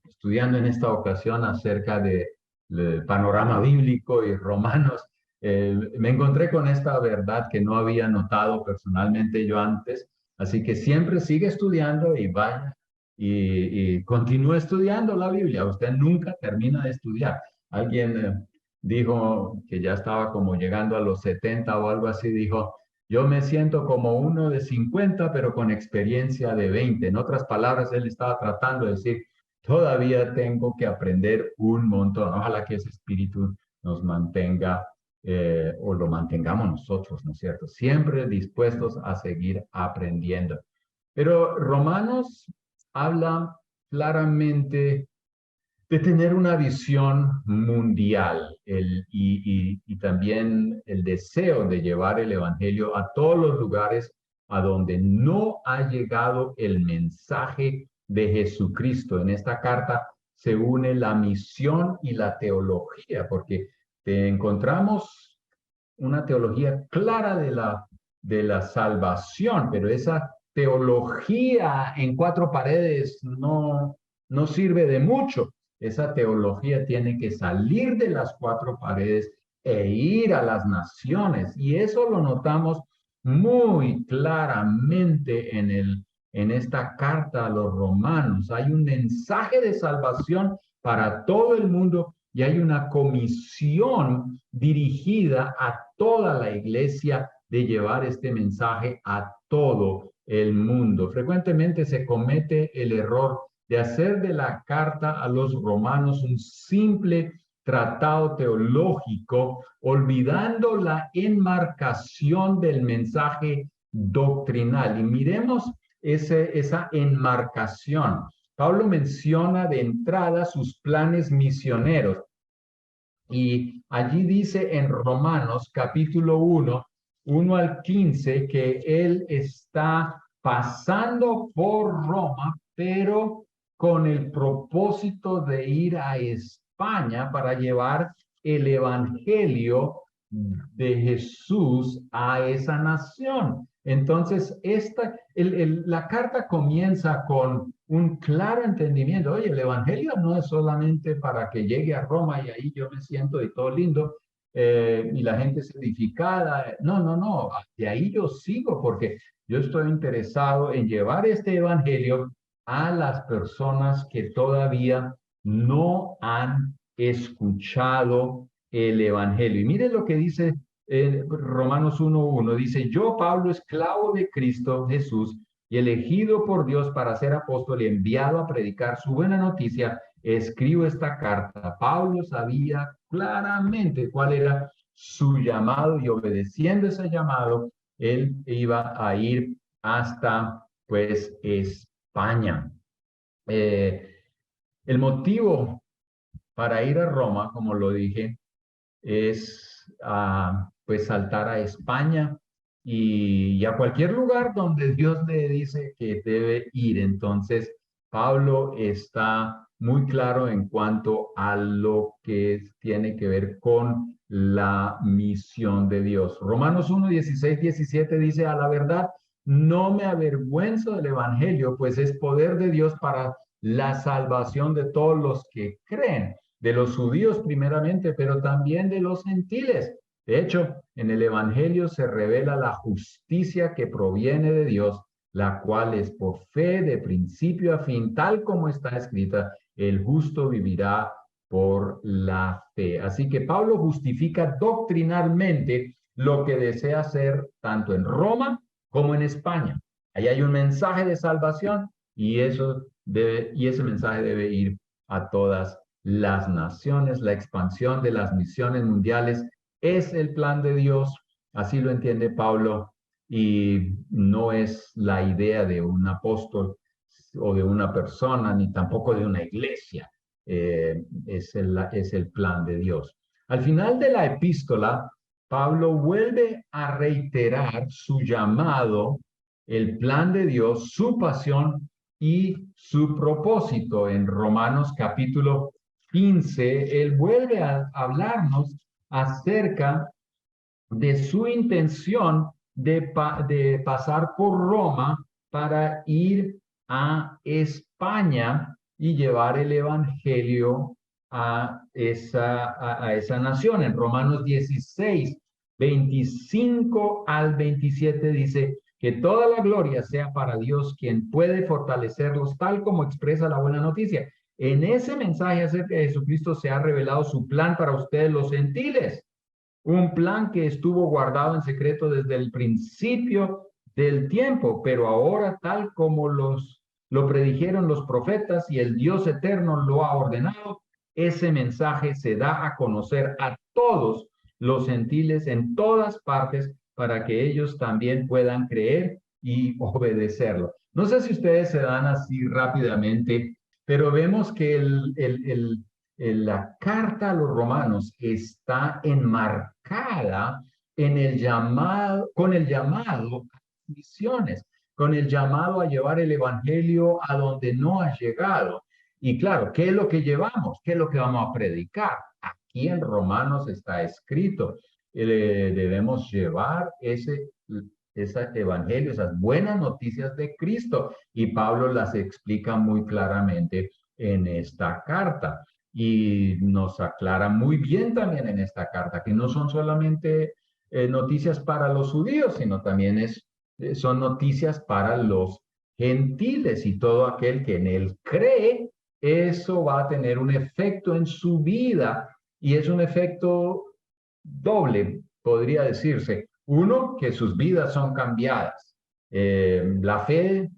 estudiando en esta ocasión acerca del panorama bíblico, y Romanos Me encontré con esta verdad que no había notado personalmente yo antes, así que siempre sigue estudiando y vaya y continúe estudiando la Biblia. Usted nunca termina de estudiar. Alguien dijo que ya estaba como llegando a los 70 o algo así, dijo, yo me siento como uno de 50, pero con experiencia de 20. En otras palabras, él estaba tratando de decir, todavía tengo que aprender un montón. Ojalá que ese espíritu nos mantenga o lo mantengamos nosotros, ¿no es cierto? Siempre dispuestos a seguir aprendiendo. Pero Romanos habla claramente de tener una visión mundial y también el deseo de llevar el Evangelio a todos los lugares a donde no ha llegado el mensaje de Jesucristo. En esta carta se une la misión y la teología, porque encontramos una teología clara de la salvación, pero esa teología en cuatro paredes no sirve de mucho. Esa teología tiene que salir de las cuatro paredes e ir a las naciones. Y eso lo notamos muy claramente en esta carta a los romanos. Hay un mensaje de salvación para todo el mundo y hay una comisión dirigida a toda la iglesia de llevar este mensaje a todo el mundo. Frecuentemente se comete el error de hacer de la carta a los romanos un simple tratado teológico, olvidando la enmarcación del mensaje doctrinal. Y miremos esa enmarcación. Pablo menciona de entrada sus planes misioneros. Y allí dice en Romanos capítulo 1 al 15, que él está pasando por Roma, pero con el propósito de ir a España para llevar el evangelio de Jesús a esa nación. Entonces, la carta comienza con un claro entendimiento. Oye, el evangelio no es solamente para que llegue a Roma y ahí yo me siento y todo lindo y la gente es edificada. No, no, no. De ahí yo sigo porque yo estoy interesado en llevar este evangelio a las personas que todavía no han escuchado el evangelio. Y miren lo que dice Romanos 1:1. Dice, yo, Pablo, esclavo de Cristo Jesús y elegido por Dios para ser apóstol y enviado a predicar su buena noticia, escribo esta carta. Pablo sabía claramente cuál era su llamado y obedeciendo ese llamado, él iba a ir hasta, pues, España. El motivo para ir a Roma, como lo dije, es pues saltar a España y a cualquier lugar donde Dios le dice que debe ir. Entonces, Pablo está muy claro en cuanto a lo que tiene que ver con la misión de Dios. Romanos 1:16-17 dice, a la verdad, no me avergüenzo del Evangelio, pues es poder de Dios para la salvación de todos los que creen, de los judíos primeramente, pero también de los gentiles. De hecho, en el Evangelio se revela la justicia que proviene de Dios, la cual es por fe de principio a fin, tal como está escrita, el justo vivirá por la fe. Así que Pablo justifica doctrinalmente lo que desea hacer tanto en Roma como en España. Ahí hay un mensaje de salvación y ese mensaje debe ir a todas las naciones. La expansión de las misiones mundiales es el plan de Dios, así lo entiende Pablo, y no es la idea de un apóstol o de una persona, ni tampoco de una iglesia. Es el plan de Dios. Al final de la epístola, Pablo vuelve a reiterar su llamado, el plan de Dios, su pasión y su propósito. En Romanos capítulo 15, él vuelve a hablarnos acerca de su intención de pasar por Roma para ir a España y llevar el evangelio a esa nación. En Romanos 16, 25 al 27 dice que toda la gloria sea para Dios, quien puede fortalecerlos tal como expresa la buena noticia. En ese mensaje acerca de Jesucristo se ha revelado su plan para ustedes los gentiles, un plan que estuvo guardado en secreto desde el principio del tiempo, pero ahora tal como lo predijeron los profetas y el Dios eterno lo ha ordenado, ese mensaje se da a conocer a todos los gentiles en todas partes para que ellos también puedan creer y obedecerlo. No sé si ustedes se dan así rápidamente, pero vemos que la carta a los romanos está enmarcada en el llamado, con el llamado a misiones, con el llamado a llevar el evangelio a donde no ha llegado. Y claro, ¿qué es lo que llevamos? ¿Qué es lo que vamos a predicar? Aquí en Romanos está escrito, debemos llevar ese evangelio, esas buenas noticias de Cristo. Y Pablo las explica muy claramente en esta carta. Y nos aclara muy bien también en esta carta que no son solamente noticias para los judíos, sino también son noticias para los gentiles y todo aquel que en él cree, eso va a tener un efecto en su vida y es un efecto doble, podría decirse. Uno, que sus vidas son cambiadas. La fe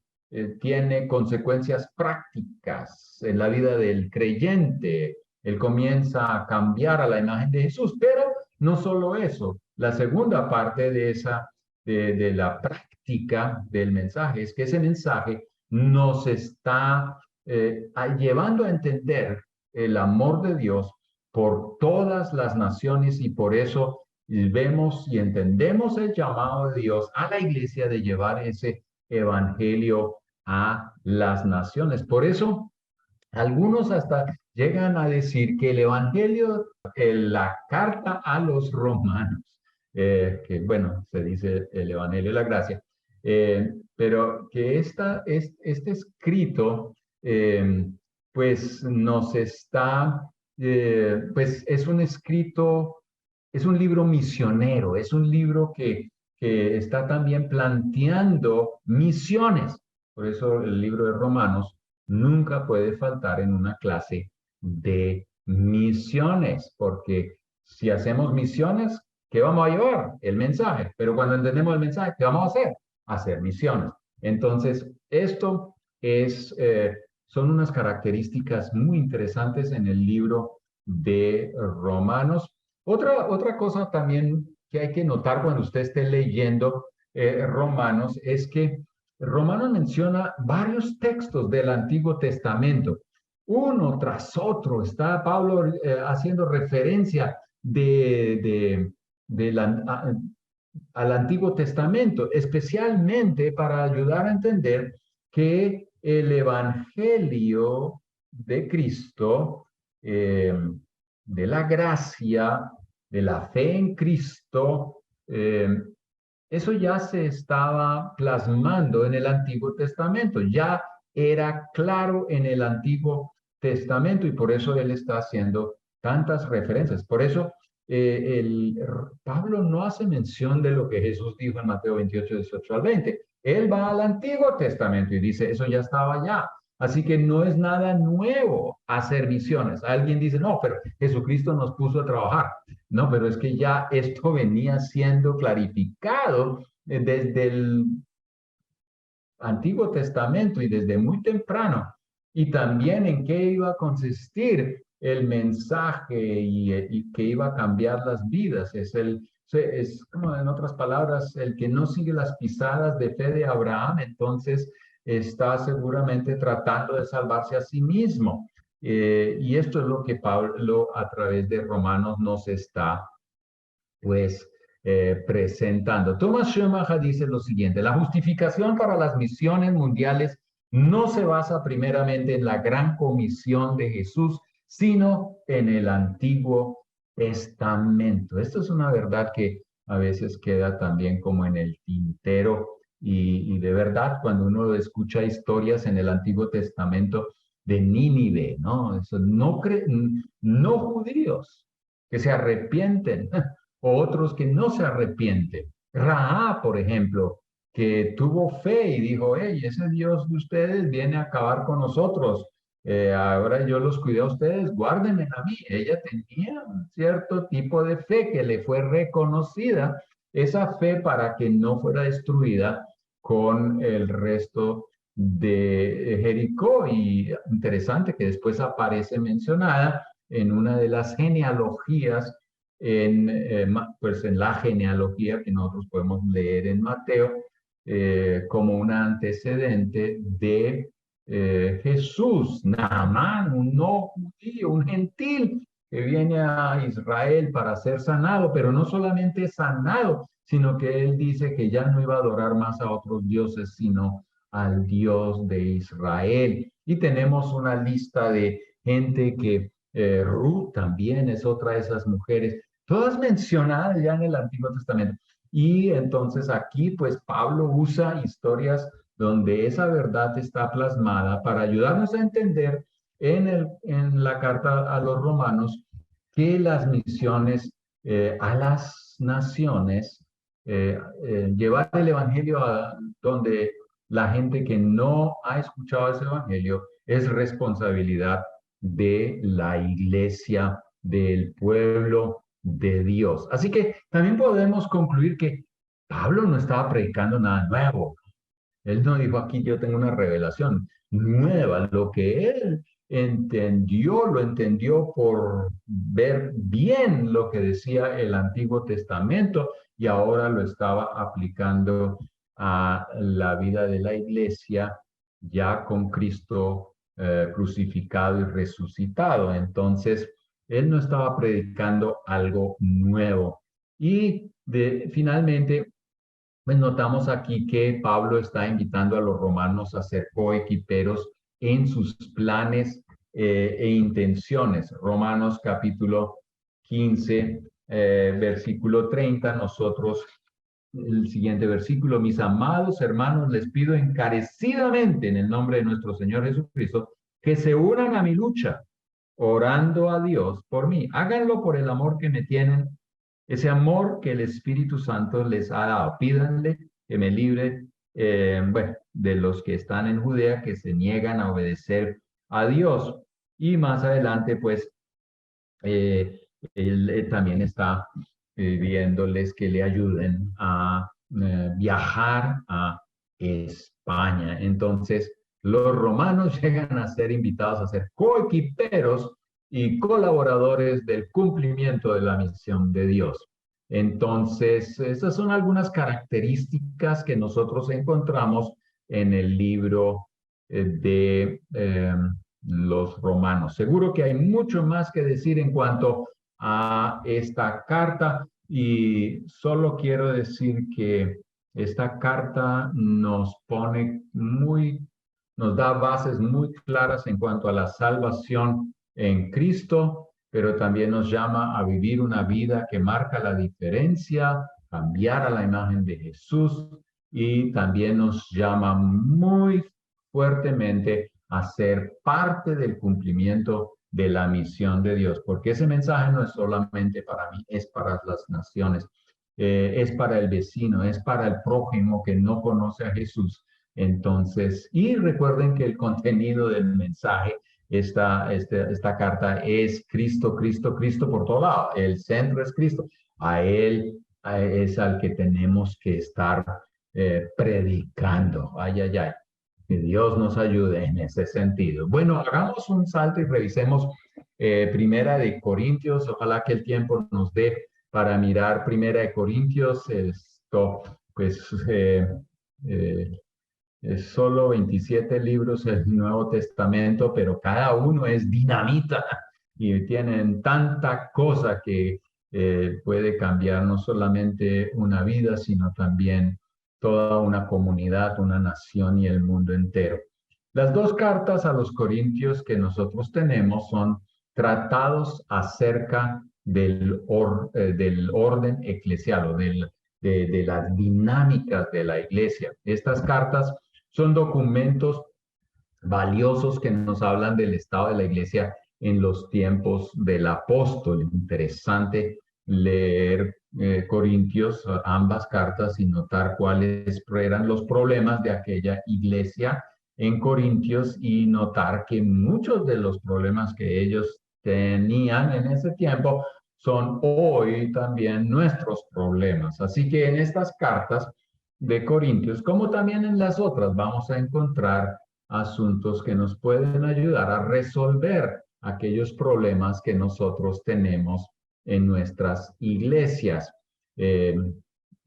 tiene consecuencias prácticas en la vida del creyente. Él comienza a cambiar a la imagen de Jesús, pero no solo eso. La segunda parte de la práctica del mensaje es que ese mensaje nos está llevando a entender el amor de Dios por todas las naciones y por eso vemos y entendemos el llamado de Dios a la iglesia de llevar ese evangelio a las naciones. Por eso, algunos hasta llegan a decir que el evangelio, la carta a los romanos, que bueno, se dice el evangelio de la gracia, pero que este escrito, pues nos está, pues es un escrito, es un libro misionero, es un libro que está también planteando misiones. Por eso el libro de Romanos nunca puede faltar en una clase de misiones, porque si hacemos misiones, ¿qué vamos a llevar? El mensaje. Pero cuando entendemos el mensaje, ¿qué vamos a hacer? Hacer misiones. Entonces, esto son unas características muy interesantes en el libro de Romanos. Otra cosa también que hay que notar cuando usted esté leyendo Romanos es que Romanos menciona varios textos del Antiguo Testamento. Uno tras otro está Pablo haciendo referencia al Antiguo Testamento, especialmente para ayudar a entender que el Evangelio de Cristo, de la gracia, de la fe en Cristo, eso ya se estaba plasmando en el Antiguo Testamento, ya era claro en el Antiguo Testamento y por eso él está haciendo tantas referencias. Por eso Pablo no hace mención de lo que Jesús dijo en Mateo 28, 18 al 20. Él va al Antiguo Testamento y dice, eso ya estaba allá. Así que no es nada nuevo hacer misiones. Alguien dice, no, pero Jesucristo nos puso a trabajar. No, pero es que ya esto venía siendo clarificado desde el Antiguo Testamento y desde muy temprano. Y también en qué iba a consistir el mensaje y que iba a cambiar las vidas. Es como en otras palabras, el que no sigue las pisadas de fe de Abraham, entonces está seguramente tratando de salvarse a sí mismo. Y esto es lo que Pablo a través de Romanos nos está, pues, presentando. Thomas Schumacher dice lo siguiente: la justificación para las misiones mundiales no se basa primeramente en la gran comisión de Jesús, sino en el Antiguo Testamento. Esto es una verdad que a veces queda también como en el tintero y de verdad cuando uno escucha historias en el Antiguo Testamento de Nínive, ¿no? Eso, no judíos que se arrepienten, o otros que no se arrepienten. Rahab, por ejemplo, que tuvo fe y dijo, hey, ese Dios de ustedes viene a acabar con nosotros. Ahora yo los cuidé a ustedes, guárdenme a mí. Ella tenía un cierto tipo de fe que le fue reconocida, esa fe para que no fuera destruida con el resto de Jericó. Y interesante que después aparece mencionada en una de las genealogías, pues en la genealogía que nosotros podemos leer en Mateo, como un antecedente de Jesús, Naamán, un no judío, un gentil que viene a Israel para ser sanado, pero no solamente sanado, sino que él dice que ya no iba a adorar más a otros dioses, sino al Dios de Israel. Y tenemos una lista de gente que Ruth también es otra de esas mujeres, todas mencionadas ya en el Antiguo Testamento. Y entonces aquí, pues Pablo usa historias donde esa verdad está plasmada para ayudarnos a entender en la carta a los romanos que las misiones a las naciones, llevar el evangelio a donde la gente que no ha escuchado ese evangelio es responsabilidad de la iglesia, del pueblo de Dios. Así que también podemos concluir que Pablo no estaba predicando nada nuevo. Él no dijo aquí yo tengo una revelación nueva. Lo que él entendió, lo entendió por ver bien lo que decía el Antiguo Testamento y ahora lo estaba aplicando a la vida de la iglesia ya con Cristo crucificado y resucitado. Entonces, él no estaba predicando algo nuevo. Y finalmente, pues notamos aquí que Pablo está invitando a los romanos a ser coequiperos en sus planes e intenciones. Romanos capítulo 15, versículo 30, nosotros, el siguiente versículo, mis amados hermanos, les pido encarecidamente en el nombre de nuestro Señor Jesucristo que se unan a mi lucha, orando a Dios por mí. Háganlo por el amor que me tienen, ese amor que el Espíritu Santo les ha dado. Pídanle que me libre, bueno, de los que están en Judea, que se niegan a obedecer a Dios. Y más adelante, pues, él también está pidiéndoles que le ayuden a viajar a España. Entonces, los romanos llegan a ser invitados a ser coequiperos y colaboradores del cumplimiento de la misión de Dios. Entonces, esas son algunas características que nosotros encontramos en el libro de los romanos. Seguro que hay mucho más que decir en cuanto a esta carta y solo quiero decir que esta carta nos da bases muy claras en cuanto a la salvación en Cristo, pero también nos llama a vivir una vida que marca la diferencia, cambiar a la imagen de Jesús, y también nos llama muy fuertemente a ser parte del cumplimiento de la misión de Dios, porque ese mensaje no es solamente para mí, es para las naciones, es para el vecino, es para el prójimo que no conoce a Jesús. Entonces, y recuerden que el contenido del mensaje, esta carta es Cristo, Cristo, Cristo por todo lado. El centro es Cristo. A Él es al que tenemos que estar predicando. Ay, ay, ay. Que Dios nos ayude en ese sentido. Bueno, hagamos un salto y revisemos Primera de Corintios. Ojalá que el tiempo nos dé para mirar Primera de Corintios. Esto, pues, es solo 27 libros del Nuevo Testamento, pero cada uno es dinamita y tienen tanta cosa que puede cambiar no solamente una vida, sino también toda una comunidad, una nación y el mundo entero. Las dos cartas a los Corintios que nosotros tenemos son tratados acerca del orden eclesial o de las dinámicas de la iglesia. Estas cartas son documentos valiosos que nos hablan del estado de la iglesia en los tiempos del apóstol. Interesante leer Corintios, ambas cartas, y notar cuáles eran los problemas de aquella iglesia en Corintios y notar que muchos de los problemas que ellos tenían en ese tiempo son hoy también nuestros problemas. Así que en estas cartas de Corintios, como también en las otras, vamos a encontrar asuntos que nos pueden ayudar a resolver aquellos problemas que nosotros tenemos en nuestras iglesias. Eh,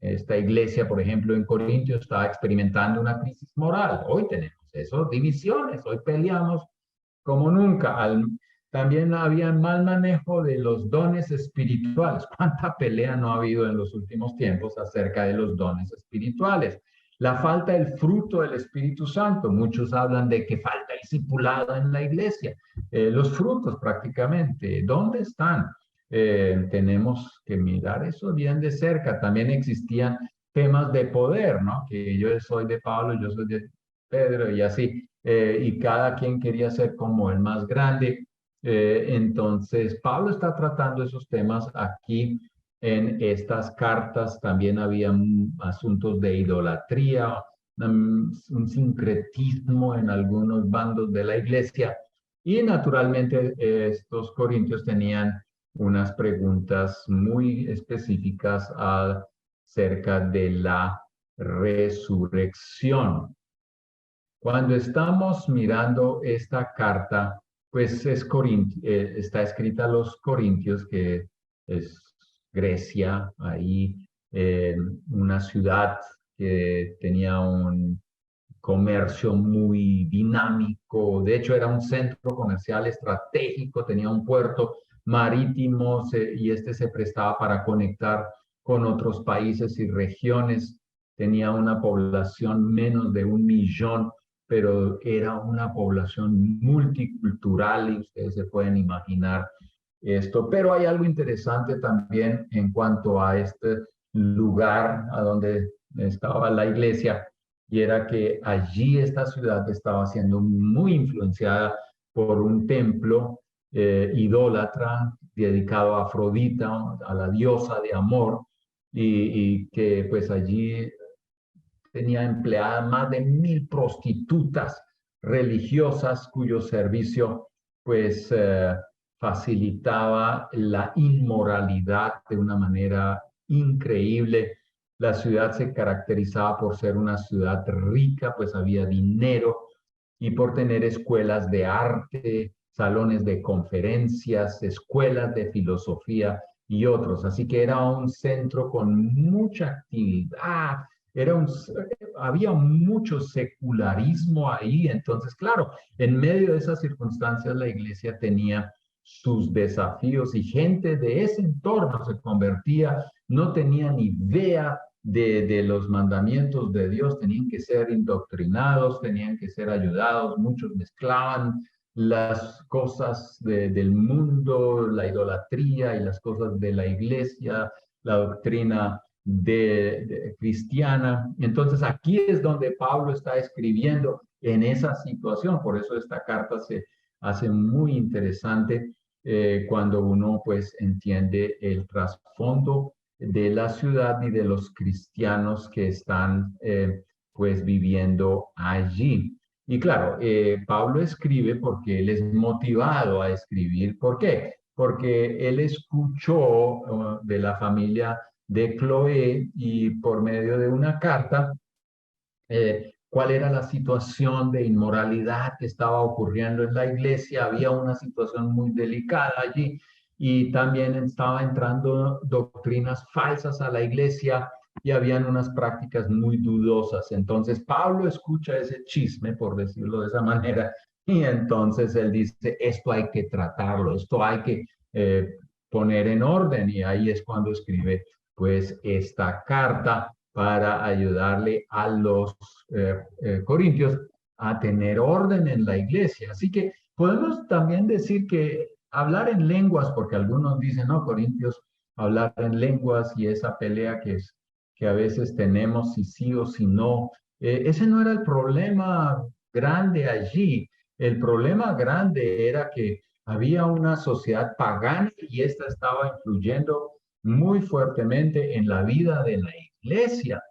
Esta iglesia, por ejemplo, en Corintios estaba experimentando una crisis moral. Hoy tenemos eso, divisiones, hoy peleamos como nunca. También había mal manejo de los dones espirituales. ¿Cuánta pelea no ha habido en los últimos tiempos acerca de los dones espirituales? La falta del fruto del Espíritu Santo. Muchos hablan de que falta discipulado en la iglesia. Los frutos prácticamente, ¿dónde están? Tenemos que mirar eso bien de cerca. También existían temas de poder, ¿no? Que yo soy de Pablo, yo soy de Pedro y así. Y cada quien quería ser como el más grande. Entonces, Pablo está tratando esos temas aquí en estas cartas. También había asuntos de idolatría, un sincretismo en algunos bandos de la iglesia. Y naturalmente estos corintios tenían unas preguntas muy específicas acerca de la resurrección. Cuando estamos mirando esta carta, pues está escrita a los Corintios, que es Grecia, ahí una ciudad que tenía un comercio muy dinámico. De hecho, era un centro comercial estratégico, tenía un puerto marítimo y este se prestaba para conectar con otros países y regiones. Tenía una población menos de 1 millón, pero era una población multicultural y ustedes se pueden imaginar esto. Pero hay algo interesante también en cuanto a este lugar a donde estaba la iglesia, y era que allí esta ciudad estaba siendo muy influenciada por un templo idólatra dedicado a Afrodita, a la diosa de amor, y que pues allí tenía empleadas más de 1.000 prostitutas religiosas cuyo servicio pues facilitaba la inmoralidad de una manera increíble. La ciudad se caracterizaba por ser una ciudad rica, pues había dinero, y por tener escuelas de arte, salones de conferencias, escuelas de filosofía y otros. Así que era un centro con mucha actividad, había mucho secularismo ahí. Entonces, claro, en medio de esas circunstancias la iglesia tenía sus desafíos y gente de ese entorno se convertía, no tenía ni idea de los mandamientos de Dios, tenían que ser indoctrinados, tenían que ser ayudados, muchos mezclaban las cosas del mundo, la idolatría y las cosas de la iglesia, la doctrina cristiana. Entonces aquí es donde Pablo está escribiendo en esa situación. Por eso esta carta se hace muy interesante cuando uno pues entiende el trasfondo de la ciudad y de los cristianos que están pues viviendo allí. Y claro, Pablo escribe porque él es motivado a escribir. ¿Por qué? Porque él escuchó de la familia de Chloé, y por medio de una carta, cuál era la situación de inmoralidad que estaba ocurriendo en la iglesia. Había una situación muy delicada allí, y también estaba entrando doctrinas falsas a la iglesia y habían unas prácticas muy dudosas. Entonces Pablo escucha ese chisme, por decirlo de esa manera, y entonces él dice, esto hay que tratarlo, esto hay que poner en orden, y ahí es cuando escribe pues esta carta para ayudarle a los corintios a tener orden en la iglesia. Así que podemos también decir que hablar en lenguas, porque algunos dicen, no, Corintios, hablar en lenguas y esa pelea que a veces tenemos, si sí o si no, ese no era el problema grande allí. El problema grande era que había una sociedad pagana y esta estaba influyendo muy fuertemente en la vida de la iglesia.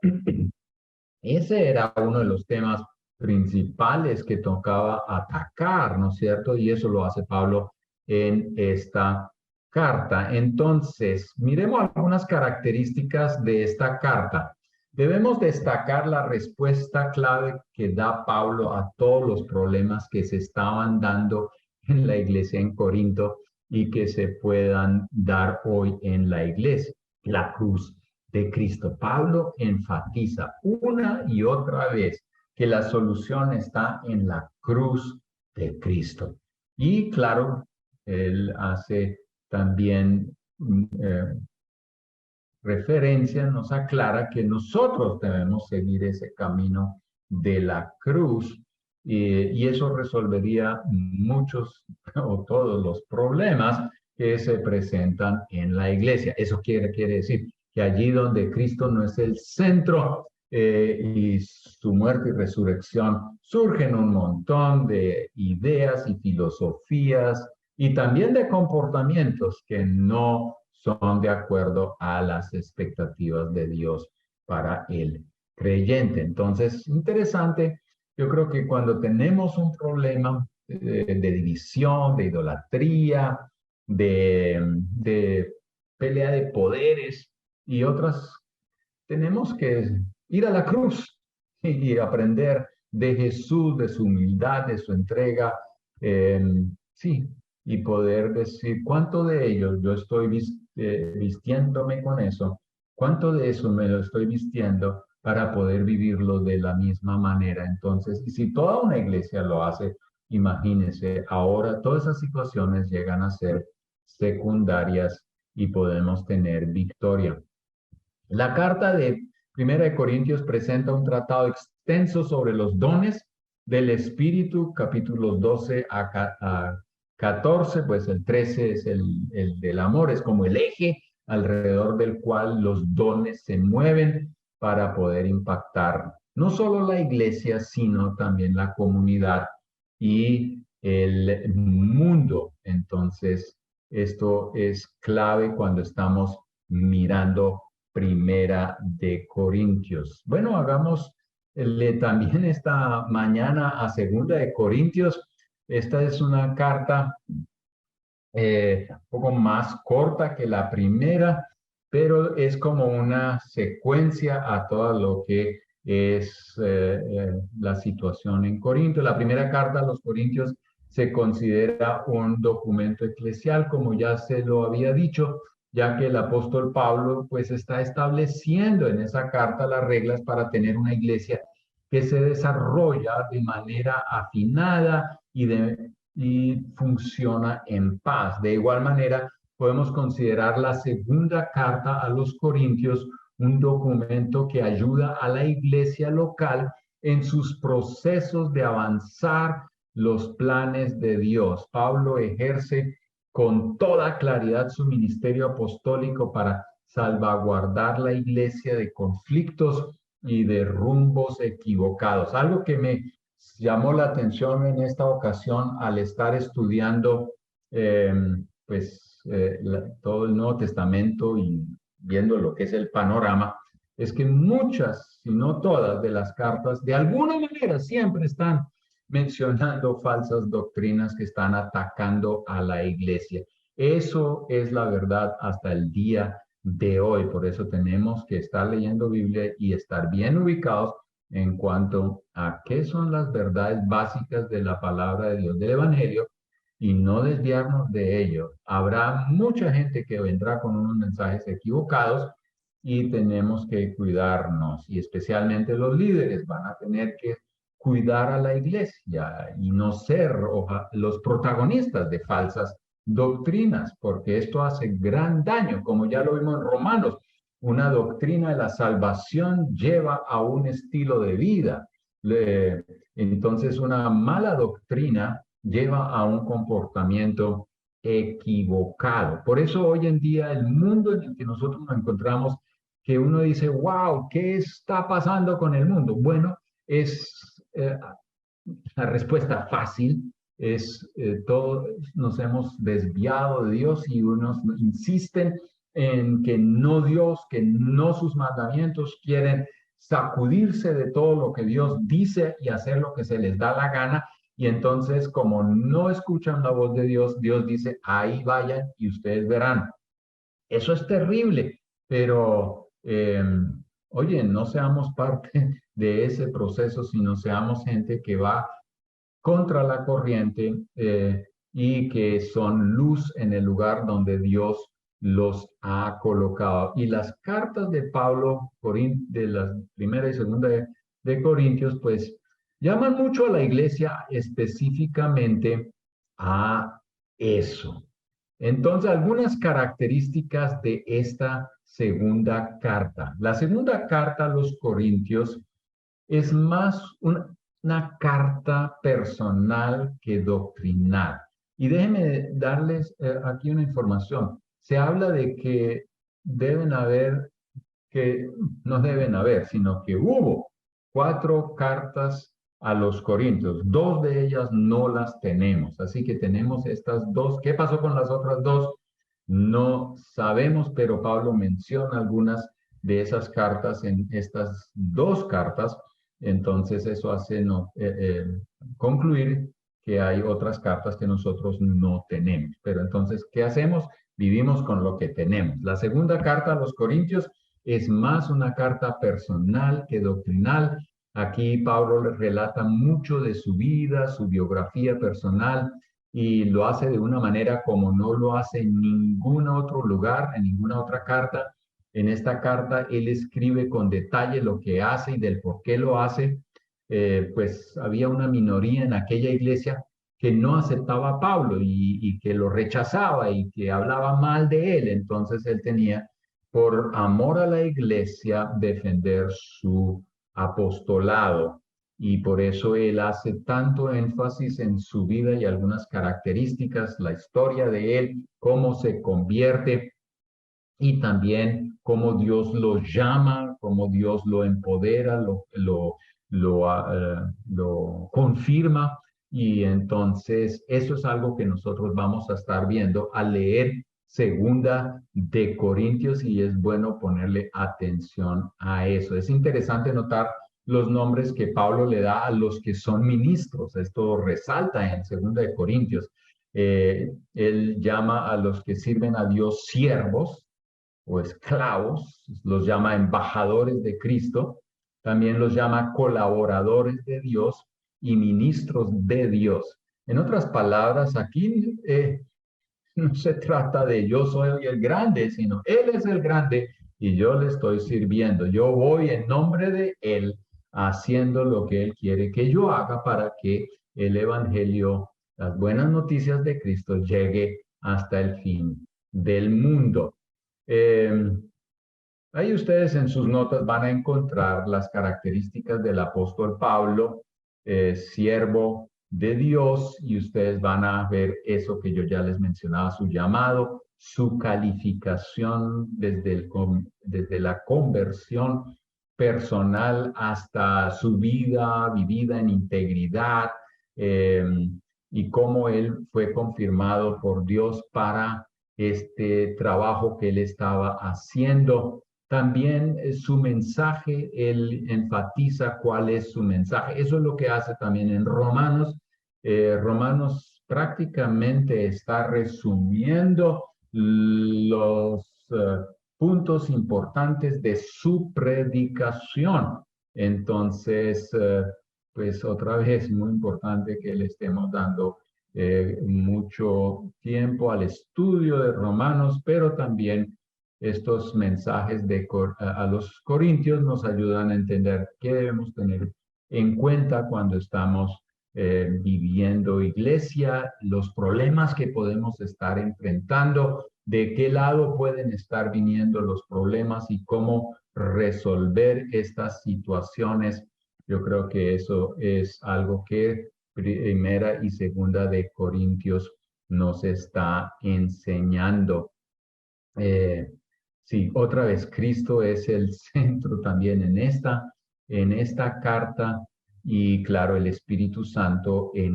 Ese era uno de los temas principales que tocaba atacar, ¿no es cierto? Y eso lo hace Pablo en esta carta. Entonces, miremos algunas características de esta carta. Debemos destacar la respuesta clave que da Pablo a todos los problemas que se estaban dando en la iglesia en Corinto y que se puedan dar hoy en la iglesia. La cruz de Cristo. Pablo enfatiza una y otra vez que la solución está en la cruz de Cristo. Y claro, él hace también referencia, nos aclara que nosotros debemos seguir ese camino de la cruz y eso resolvería muchos o todos los problemas que se presentan en la iglesia. Eso quiere decir que allí donde Cristo no es el centro y su muerte y resurrección, surgen un montón de ideas y filosofías y también de comportamientos que no son de acuerdo a las expectativas de Dios para el creyente. Entonces, interesante, yo creo que cuando tenemos un problema de división, de idolatría, de pelea de poderes y otras, tenemos que ir a la cruz y aprender de Jesús, de su humildad, de su entrega, sí, y poder decir cuánto de ello yo estoy vistiéndome con eso, cuánto de eso me lo estoy vistiendo para poder vivirlo de la misma manera. Entonces, y si toda una iglesia lo hace, imagínense, ahora todas esas situaciones llegan a ser secundarias y podemos tener victoria. La carta de Primera de Corintios presenta un tratado extenso sobre los dones del Espíritu, capítulos 12 a 14, pues el 13 es el del amor, es como el eje alrededor del cual los dones se mueven para poder impactar no solo la iglesia, sino también la comunidad y el mundo. Entonces, esto es clave cuando estamos mirando Primera de Corintios. Bueno, hagamos también esta mañana a Segunda de Corintios. Esta es una carta un poco más corta que la primera, pero es como una secuencia a todo lo que es la situación en Corinto. La primera carta a los Corintios se considera un documento eclesial, como ya se lo había dicho, ya que el apóstol Pablo pues está estableciendo en esa carta las reglas para tener una iglesia que se desarrolla de manera afinada y funciona en paz. De igual manera, podemos considerar la segunda carta a los Corintios un documento que ayuda a la iglesia local en sus procesos de avanzar los planes de Dios. Pablo ejerce con toda claridad su ministerio apostólico para salvaguardar la iglesia de conflictos y de rumbos equivocados. Algo que me llamó la atención en esta ocasión al estar estudiando todo el Nuevo Testamento y viendo lo que es el panorama, es que muchas, si no todas, de las cartas, de alguna manera, siempre están mencionando falsas doctrinas que están atacando a la iglesia. Eso es la verdad hasta el día de hoy. Por eso tenemos que estar leyendo Biblia y estar bien ubicados en cuanto a qué son las verdades básicas de la palabra de Dios, del Evangelio, y no desviarnos de ello. Habrá mucha gente que vendrá con unos mensajes equivocados y tenemos que cuidarnos, y especialmente los líderes van a tener que cuidar a la iglesia y no ser los protagonistas de falsas doctrinas, porque esto hace gran daño, como ya lo vimos en Romanos. Una doctrina de la salvación lleva a un estilo de vida. Entonces, una mala doctrina lleva a un comportamiento equivocado. Por eso hoy en día el mundo en el que nosotros nos encontramos, que uno dice, wow, ¿qué está pasando con el mundo? Bueno, es la respuesta fácil es todos nos hemos desviado de Dios y unos insisten en que no Dios, que no sus mandamientos, quieren sacudirse de todo lo que Dios dice y hacer lo que se les da la gana. Y entonces, como no escuchan la voz de Dios, Dios dice, ahí vayan y ustedes verán. Eso es terrible, pero oye, no seamos parte de ese proceso, sino seamos gente que va contra la corriente y que son luz en el lugar donde Dios los ha colocado. Y las cartas de Pablo, de la primera y segunda de Corintios, pues llaman mucho a la iglesia específicamente a eso. Entonces, algunas características de esta segunda carta. La segunda carta a los Corintios es más una carta personal que doctrinal. Y déjenme darles aquí una información. Se habla de que deben haber, que no deben haber, sino que hubo 4 cartas a los Corintios. 2 de ellas no las tenemos. Así que tenemos estas 2. ¿Qué pasó con las otras 2? No sabemos, pero Pablo menciona algunas de esas cartas en estas 2 cartas. Entonces eso hace concluir que hay otras cartas que nosotros no tenemos. Pero entonces, ¿qué hacemos? Vivimos con lo que tenemos. La segunda carta a los Corintios es más una carta personal que doctrinal. Aquí Pablo le relata mucho de su vida, su biografía personal, y lo hace de una manera como no lo hace en ningún otro lugar, en ninguna otra carta. En esta carta él escribe con detalle lo que hace y del por qué lo hace. Pues había una minoría en aquella iglesia que no aceptaba a Pablo y que lo rechazaba y que hablaba mal de él. Entonces él tenía, por amor a la iglesia, defender su apostolado. Y por eso él hace tanto énfasis en su vida y algunas características, la historia de él, cómo se convierte y también cómo Dios lo llama, cómo Dios lo empodera, lo confirma. Y entonces eso es algo que nosotros vamos a estar viendo al leer segunda de Corintios y es bueno ponerle atención a eso. Es interesante notar los nombres que Pablo le da a los que son ministros. Esto resalta en segunda de Corintios. Él llama a los que sirven a Dios siervos o esclavos, los llama embajadores de Cristo, también los llama colaboradores de Dios y ministros de Dios. En otras palabras, aquí no se trata de yo soy el grande, sino Él es el grande y yo le estoy sirviendo. Yo voy en nombre de Él haciendo lo que Él quiere que yo haga para que el Evangelio, las buenas noticias de Cristo llegue hasta el fin del mundo. Ahí ustedes en sus notas van a encontrar las características del apóstol Pablo, siervo de Dios, y ustedes van a ver eso que yo ya les mencionaba, su llamado, su calificación desde la conversión personal hasta su vida vivida en integridad, y cómo él fue confirmado por Dios para este trabajo que él estaba haciendo. También su mensaje, él enfatiza cuál es su mensaje. Eso es lo que hace también en Romanos. Romanos prácticamente está resumiendo los puntos importantes de su predicación. Entonces, pues otra vez, muy importante que le estemos dando mucho tiempo al estudio de Romanos, pero también estos mensajes a los corintios nos ayudan a entender qué debemos tener en cuenta cuando estamos viviendo iglesia, los problemas que podemos estar enfrentando, de qué lado pueden estar viniendo los problemas y cómo resolver estas situaciones. Yo creo que eso es algo que primera y segunda de Corintios nos está enseñando. Sí, otra vez, Cristo es el centro también en esta carta. Y claro, el Espíritu Santo en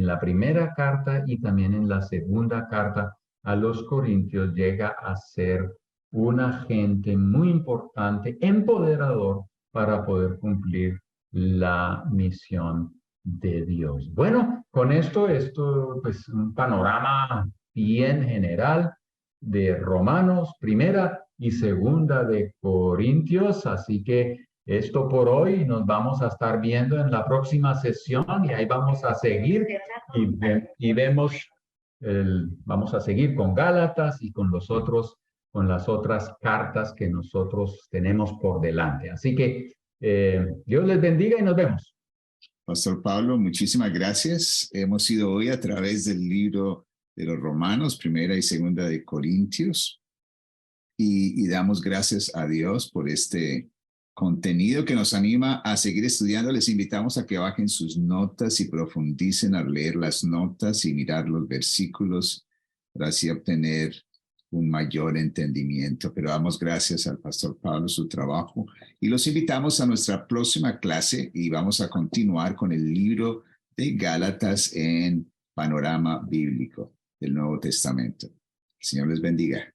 la primera carta y también en la segunda carta a los Corintios llega a ser un agente muy importante, empoderador para poder cumplir la misión de Dios. Bueno, con esto pues un panorama bien general de Romanos, primera y segunda de Corintios, así que esto por hoy, nos vamos a estar viendo en la próxima sesión y ahí vamos a seguir y vemos, vamos a seguir con Gálatas y con las otras cartas que nosotros tenemos por delante. Así que Dios les bendiga y nos vemos. Pastor Pablo, muchísimas gracias. Hemos ido hoy a través del libro de los Romanos, primera y segunda de Corintios, y damos gracias a Dios por este contenido que nos anima a seguir estudiando. Les invitamos a que bajen sus notas y profundicen al leer las notas y mirar los versículos para así obtener un mayor entendimiento. Pero damos gracias al pastor Pablo, su trabajo, y los invitamos a nuestra próxima clase y vamos a continuar con el libro de Gálatas en Panorama Bíblico del Nuevo Testamento. El Señor les bendiga.